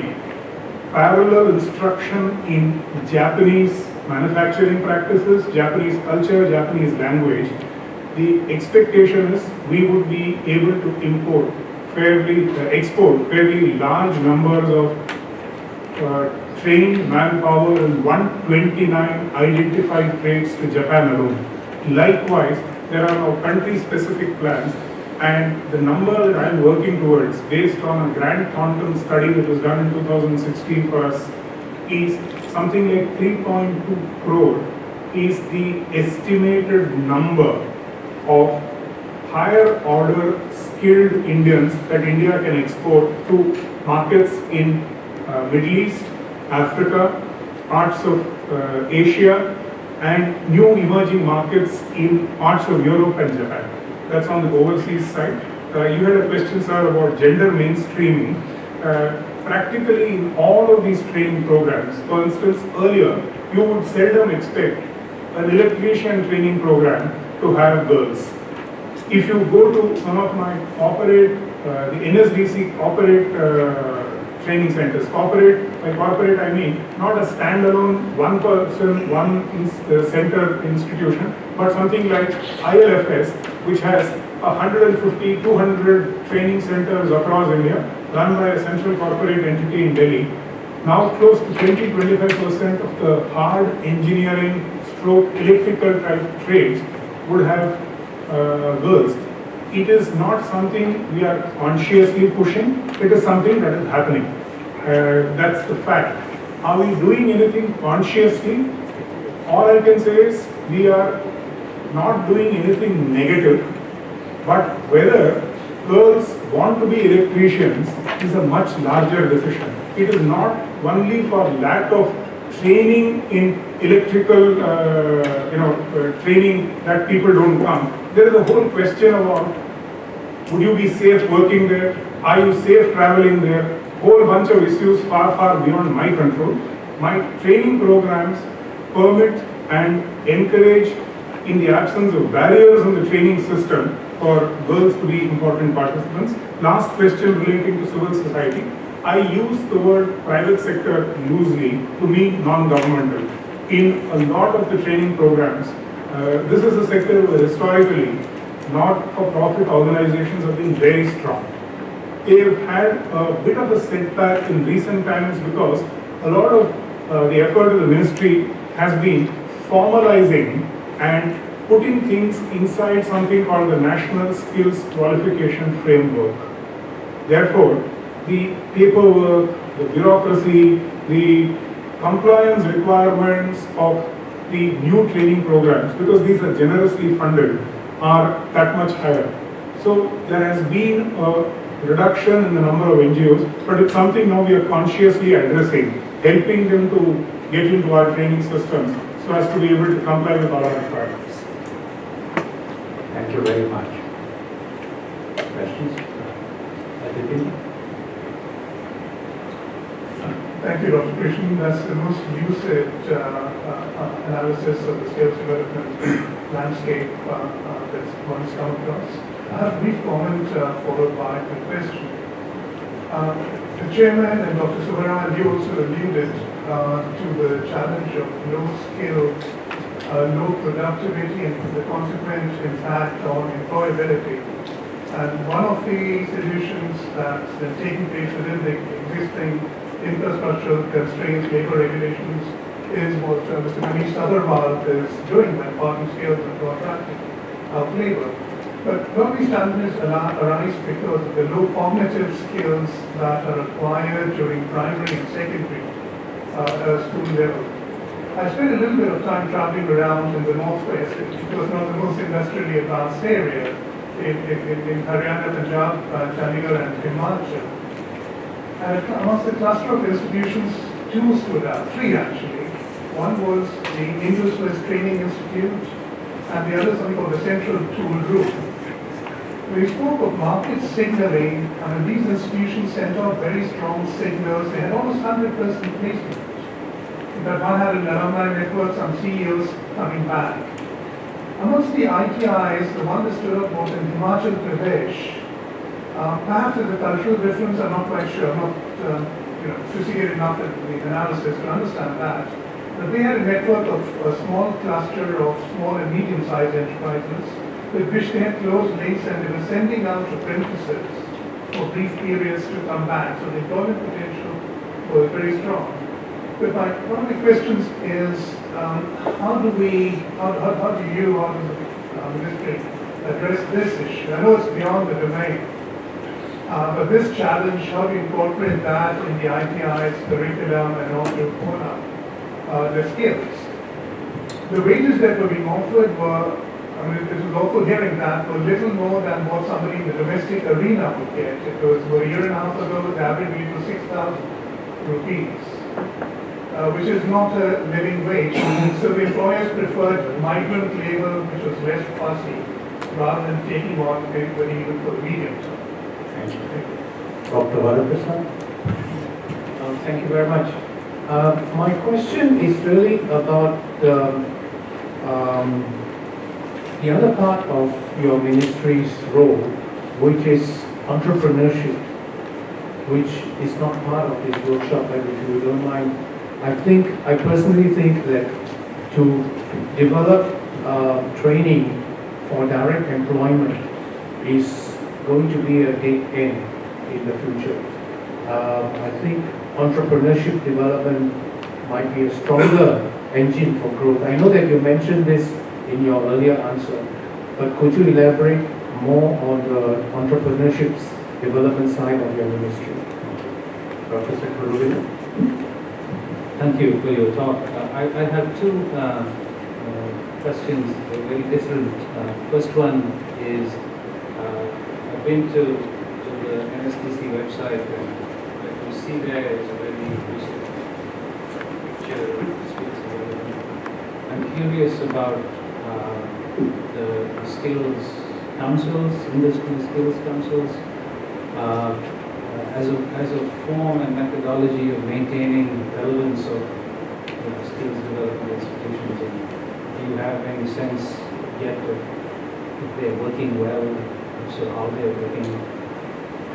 parallel instruction in Japanese manufacturing practices, Japanese culture, Japanese language. The expectation is we would be able to export fairly large numbers of trained manpower in 129 identified trades to Japan alone. Likewise, there are now country-specific plans, and the number that I am working towards, based on a Grant Thornton study that was done in 2016 for us, is something like 3.2 crore is the estimated number of higher order skilled Indians that India can export to markets in Middle East, Africa, parts of Asia, and new emerging markets in parts of Europe and Japan. That's on the overseas side. You had a question, sir, about gender mainstreaming. Practically in all of these training programs, for instance, earlier, you would seldom expect an electrician training program to have girls. If you go to some of my corporate, the NSDC corporate training centers, by corporate I mean not a standalone one person, center institution, but something like ILFS, which has 150, 200 training centers across India, run by a central corporate entity in Delhi. Now close to 20-25% of the hard engineering stroke electrical type trades would have girls. It is not something we are consciously pushing, it is something that is happening. That's the fact. Are we doing anything consciously? All I can say is we are not doing anything negative, but whether girls want to be electricians is a much larger decision. It is not only for lack of training in electrical, training that people don't come. There is a whole question about, would you be safe working there? Are you safe traveling there? Whole bunch of issues far, far beyond my control. My training programs permit and encourage, in the absence of barriers in the training system, for girls to be important participants. Last question relating to civil society. I use the word private sector loosely to mean non-governmental. In a lot of the training programs, this is a sector where historically not-for-profit organizations have been very strong. They've had a bit of a setback in recent times because a lot of the effort of the ministry has been formalizing and putting things inside something called the National Skills Qualification Framework. Therefore, the paperwork, the bureaucracy, the compliance requirements of the new training programs, because these are generously funded, are that much higher. So there has been a reduction in the number of NGOs, but it's something now we are consciously addressing, helping them to get into our training systems so as to be able to comply with all our requirements. Thank you very much. Questions? Aditya? Thank you, Dr. Krishnan. That's the most lucid analysis of the skills development landscape that's one has come across. I have a brief comment followed by a question. The chairman and Dr. Subbarao and you also alluded to the challenge of low skills, low productivity, and the consequent impact on employability. And one of the solutions that's taking place within the existing infrastructural constraints, labor regulations, is what Mr. Manish Sabharwal is doing by imparting skills and contracting of labor. But a lot of these challenges arise because of the low cognitive skills that are acquired during primary and secondary school level. I spent a little bit of time traveling around in the northwest, which was not the most industrially advanced area, in Haryana, Punjab, Chandigarh and Himachal. And amongst the cluster of institutions, two stood out, three actually. One was the Indus West Training Institute, and the other something called the Central Tool Room. We spoke of market signaling. These institutions sent out very strong signals. They had almost 100% placement. In fact, one had an alumni network, some CEOs coming back. Amongst the ITIs, the one that stood up was in Himachal Pradesh. Perhaps as a cultural difference, I'm not quite sure. I'm not sophisticated enough in the analysis to understand that. But they had a network of a small cluster of small and medium-sized enterprises with which they had close links, and they were sending out apprentices for brief periods to come back. So the employment potential was very strong. But one of the questions is, how do you, how does the ministry address this issue? I know it's beyond the domain, but this challenge, how do you incorporate that in the ITI's curriculum and also hone up the skills? The wages that were being offered were, it was awful hearing that, were little more than what somebody in the domestic arena would get. It was about a year and a half ago, the average wage was 6,000 rupees. Which is not a living wage. So the employers preferred migrant labor, which was less fussy, rather than taking on anybody even for the medium term. Thank you. Dr. Krishnan. Thank you very much. My question is really about the other part of your ministry's role, which is entrepreneurship, which is not part of this workshop, but if you don't mind, I personally think that to develop training for direct employment is going to be a dead end in the future. I think entrepreneurship development might be a stronger engine for growth. I know that you mentioned this in your earlier answer, but could you elaborate more on the entrepreneurship's development side of your ministry? Professor Kuruvilla? Thank you for your talk. I have two questions, very different. First one is, I've been to the NSDC website, and what you see there is a very inclusive picture that speaks about it. I'm curious about the skills councils, industry skills councils, as a form and methodology of maintaining relevance of skills development institutions. And do you have any sense yet of if they're working well, so how they're working?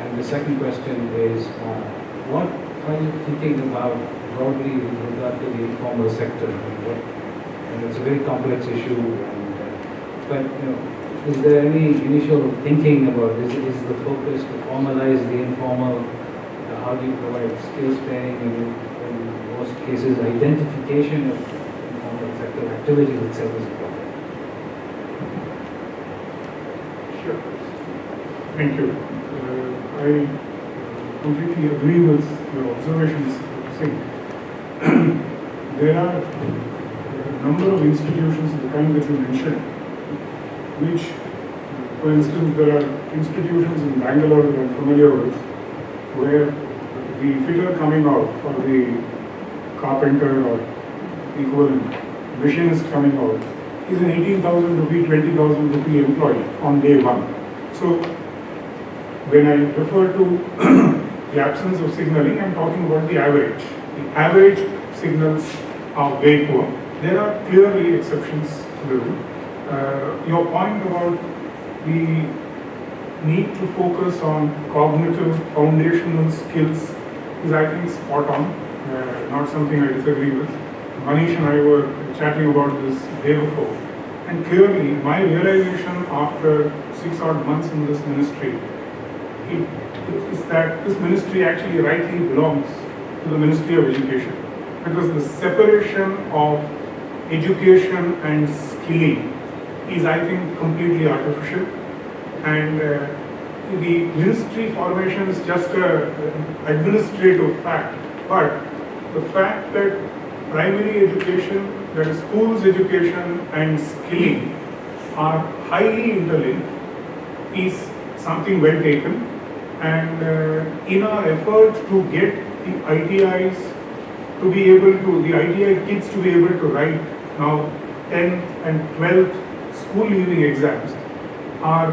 And the second question is, what are you thinking about broadly with regard to the informal sector? And it's a very complex issue, but is there any initial thinking about this? Is the focus to formalize the informal? How do you provide skills training? In most cases, identification of informal sector activities itself is important. Sure. Thank you. I completely agree with your observations. There are a number of institutions of the kind that you mentioned, which, for instance, there are institutions in Bangalore that I'm familiar with, where the figure coming out for the carpenter or equivalent machinist coming out is an 18,000 rupee, 20,000 rupee employee on day one. So when I refer to the absence of signaling, I'm talking about the average. The average signals are very poor. There are clearly exceptions to the rule. Your point about the need to focus on cognitive foundational skills is, I think, spot on, not something I disagree with. Manish and I were chatting about this day before, and clearly my realization after 6 odd months in this ministry is that this ministry actually rightly belongs to the Ministry of Education, because the separation of education and skilling is, I think, completely artificial, and the ministry formation is just an administrative fact. But the fact that primary education, that is schools education and skilling, are highly interlinked is something well taken. And in our effort to get the ITIs to be able to, the ITI kids to be able to write now 10th and 12th school leaving exams, our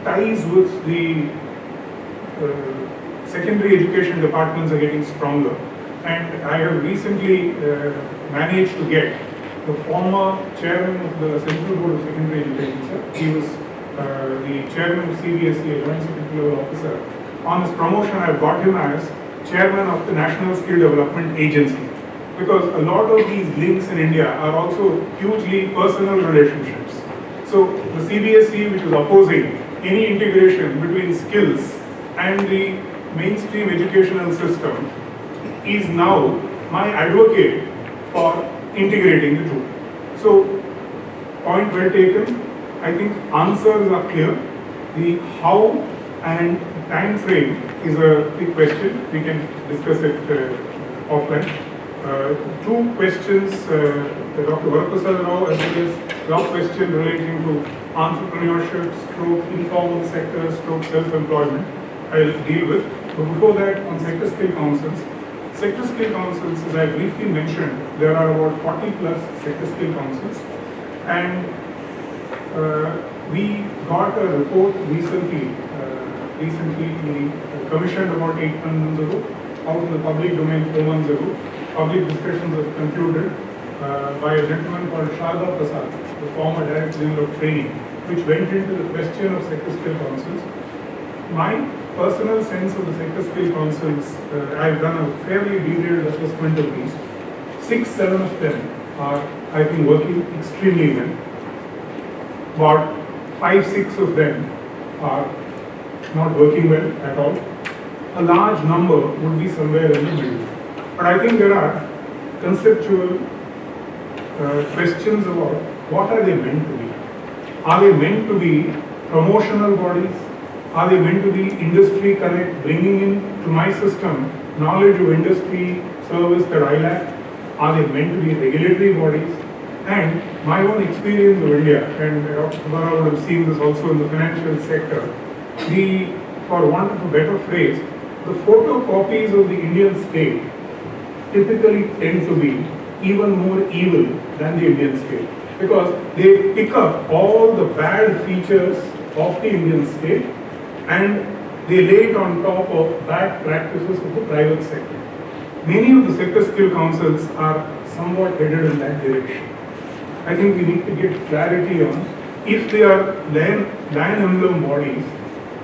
ties with the secondary education departments are getting stronger. And I have recently managed to get the former chairman of the Central Board of Secondary Education, sir. He was the chairman of CBSE, Joint Secretary Level Officer. On his promotion, I have got him as chairman of the National Skill Development Agency. Because a lot of these links in India are also hugely personal relationships. So the CBSE, which is opposing any integration between skills and the mainstream educational system, is now my advocate for integrating the two. So, point well taken. I think answers are clear. The how and time frame is a big question. We can discuss it offline. Two questions, Dr. Subbarao, as well as your question relating to entrepreneurship, stroke informal sector, stroke self-employment, I'll deal with. But before that, on sector skill councils. Sector skill councils, as I briefly mentioned, there are about 40 plus sector skill councils. And we got a report recently commissioned about 8 months ago, out in the public domain 4 months ago. Public discussions have concluded by a gentleman called Sharda Prasad, the former Director General of Training, which went into the question of sector skill councils. My personal sense of the sector skill councils, I've done a fairly detailed assessment of these. 6-7 of them are, I think, working extremely well. About 5-6 of them are not working well at all. A large number would be somewhere in the middle. But I think there are conceptual questions about what are they meant to be. Are they meant to be promotional bodies? Are they meant to be industry connect, bringing in to my system knowledge of industry service that I lack? Are they meant to be regulatory bodies? And my own experience of India, and Dr. Subbarao would have seen this also in the financial sector, for want of a better phrase, the photocopies of the Indian state typically tend to be even more evil than the Indian state, because they pick up all the bad features of the Indian state and they lay it on top of bad practices of the private sector. Many of the sector skill councils are somewhat headed in that direction. I think we need to get clarity on if they are lion emblem bodies,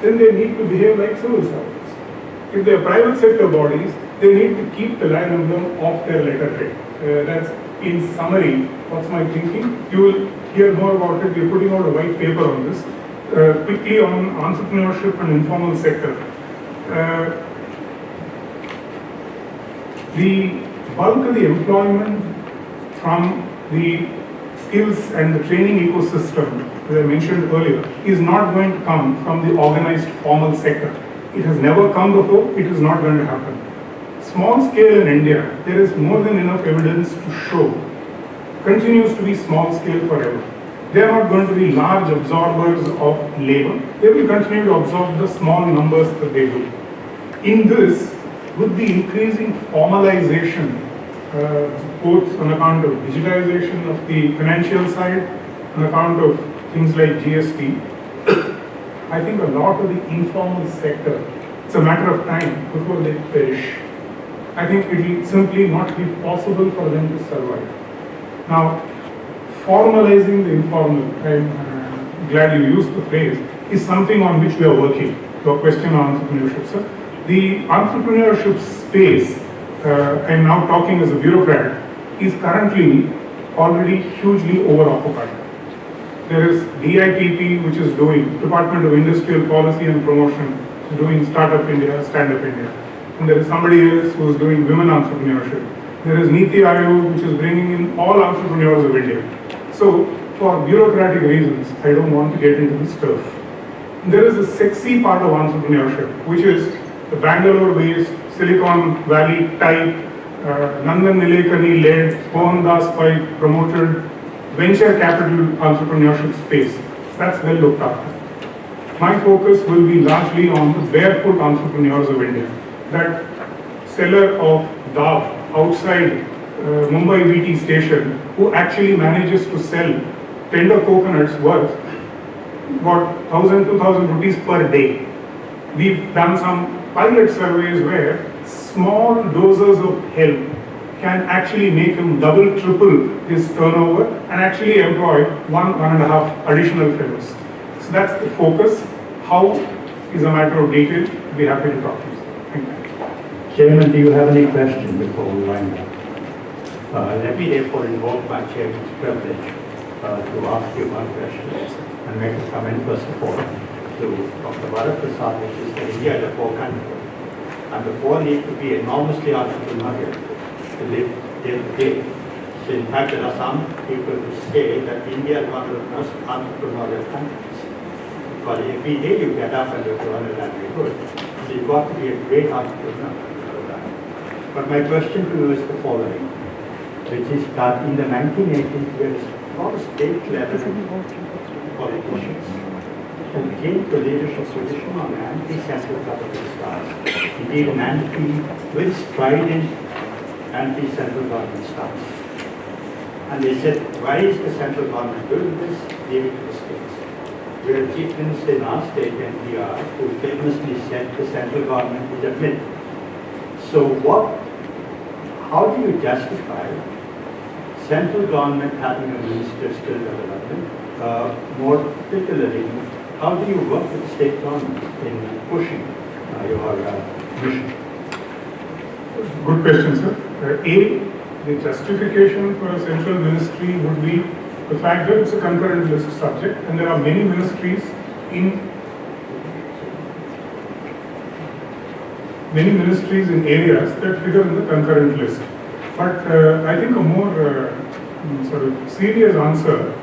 then they need to behave like civil servants. If they are private sector bodies, they need to keep the lion emblem off their letterhead. That's in summary what's my thinking. You will hear more about it. We are putting out a white paper on this. Quickly on entrepreneurship and informal sector. The bulk of the employment from the skills and the training ecosystem, as I mentioned earlier, is not going to come from the organized formal sector. It has never come before, it is not going to happen. Small scale in India, there is more than enough evidence to show, continues to be small scale forever. They are not going to be large absorbers of labor. They will continue to absorb the small numbers that they do. In this, with the increasing formalization, both on account of digitization of the financial side, on account of things like GST, I think a lot of the informal sector, it's a matter of time before they perish. I think it will simply not be possible for them to survive. Now, formalizing the informal, I'm glad you used the phrase, is something on which we are working. Your question on entrepreneurship, sir. The entrepreneurship space, I'm now talking as a bureaucrat, is currently already hugely overoccupied. There is DIPP, which is doing, Department of Industrial Policy and Promotion, doing Startup India, Stand Up India. And there is somebody else who is doing women entrepreneurship. There is Niti Aayog, which is bringing in all entrepreneurs of India. So, for bureaucratic reasons, I don't want to get into this stuff. There is a sexy part of entrepreneurship, which is the Bangalore-based Silicon Valley type, Nandan Nilekani led, Mohandas Pai promoted venture capital entrepreneurship space. That's well looked after. My focus will be largely on the barefoot entrepreneurs of India. That seller of dal outside Mumbai VT station who actually manages to sell tender coconuts worth about 1,000, 2,000 rupees per day. We've done some pilot surveys where small doses of help can actually make him double, triple his turnover and actually employ 1.5 additional fellows. So that's the focus. How is a matter of detail. We'll be happy to talk to you. Thank you. Chairman, do you have any question before we wind up? Let me therefore invoke my chairman's privilege to ask you one question and make a comment first of all to Dr. Prasad, which is that India is a poor country. And the poor need to be enormously entrepreneurial to live day to day. So in fact, there are some people who say that India is one of the most entrepreneurial countries. Because every day you get up and you go on a livelihood. So you've got to be a great entrepreneur. But my question to you is the following, which is that in the 1980s, there was a lot of state-level politicians who came to leadership position on anti-central government stance. Indeed, very strident anti-central government stance. And they said, why is the central government doing this? Leave it to the states. We had a chief minister in our state, NPR, who famously said the central government is a myth. So how do you justify central government having a ministry of skill development? More particularly, how do you work with the state government in pushing your mission? Good question, sir. The justification for a central ministry would be the fact that it's a concurrent list subject and there are many ministries in areas that figure in the concurrent list. But I think a more sort of serious answer,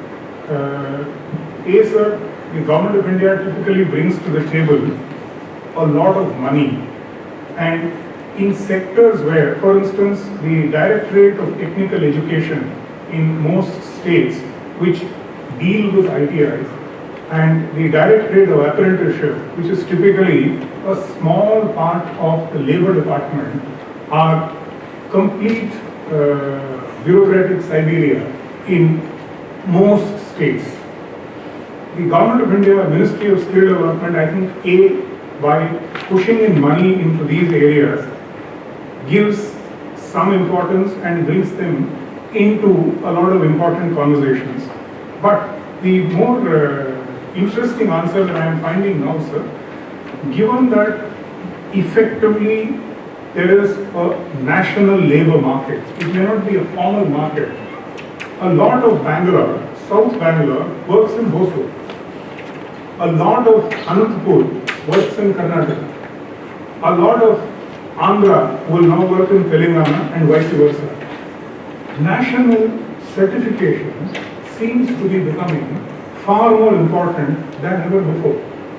sir, the government of India typically brings to the table a lot of money, and in sectors where, for instance, the Directorate of Technical Education in most states which deal with ITIs and the Directorate of Apprenticeship, which is typically a small part of the Labour Department, are complete bureaucratic Siberia in most states. The Government of India, Ministry of Skill Development, I think, by pushing in money into these areas, gives some importance and brings them into a lot of important conversations. But the more interesting answer that I am finding now, sir, given that effectively there is a national labour market, it may not be a formal market. A lot of Bangalore, South Bangalore, works in Hosur. A lot of Anantapur works in Karnataka. A lot of Andhra will now work in Telangana and vice versa. National certification seems to be becoming far more important than ever before.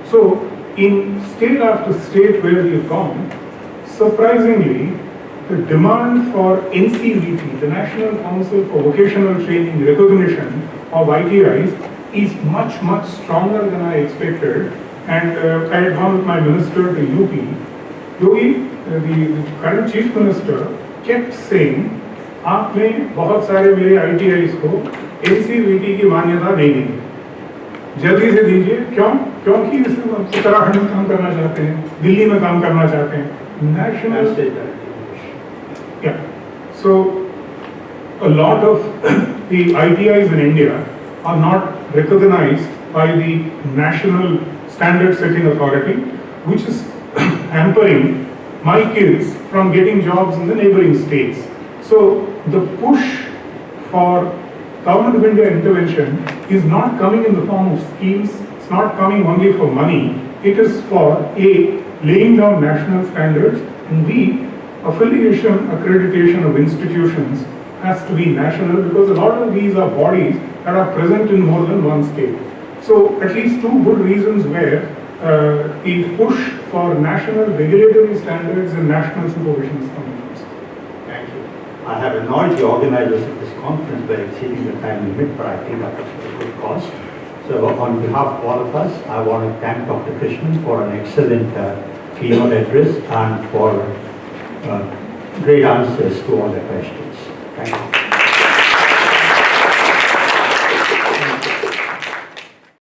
So, in state after state where we have gone, surprisingly, the demand for NCVT, the National Council for Vocational Training Recognition of ITIs, is much, much stronger than I expected. And I had gone with my minister to UP. Yogi, the current chief minister, kept saying, आपने बहुत सारे मेरे ITIs को NCVT की मान्यता नहीं दी, जल्दी से दीजिए। क्यों? क्योंकि इसमें उत्तराखंड में काम करना चाहते हैं, दिल्ली में काम करना चाहते हैं। National, yeah. So a lot of the ITIs in India are not recognized by the National Standard Setting Authority, which is hampering my kids from getting jobs in the neighboring states. So the push for Government of India intervention is not coming in the form of schemes, it's not coming only for money, it is for A, laying down national standards, and B, affiliation, accreditation of institutions has to be national, because a lot of these are bodies that are present in more than one state. So at least two good reasons where the push for national regulatory standards and national supervision is coming from. Thank you. I have annoyed the organizers of this conference by exceeding the time limit, but I think that was for a good cause. So on behalf of all of us, I want to thank Dr. Krishnan for an excellent keynote address and for great answers to all the questions. Thank you.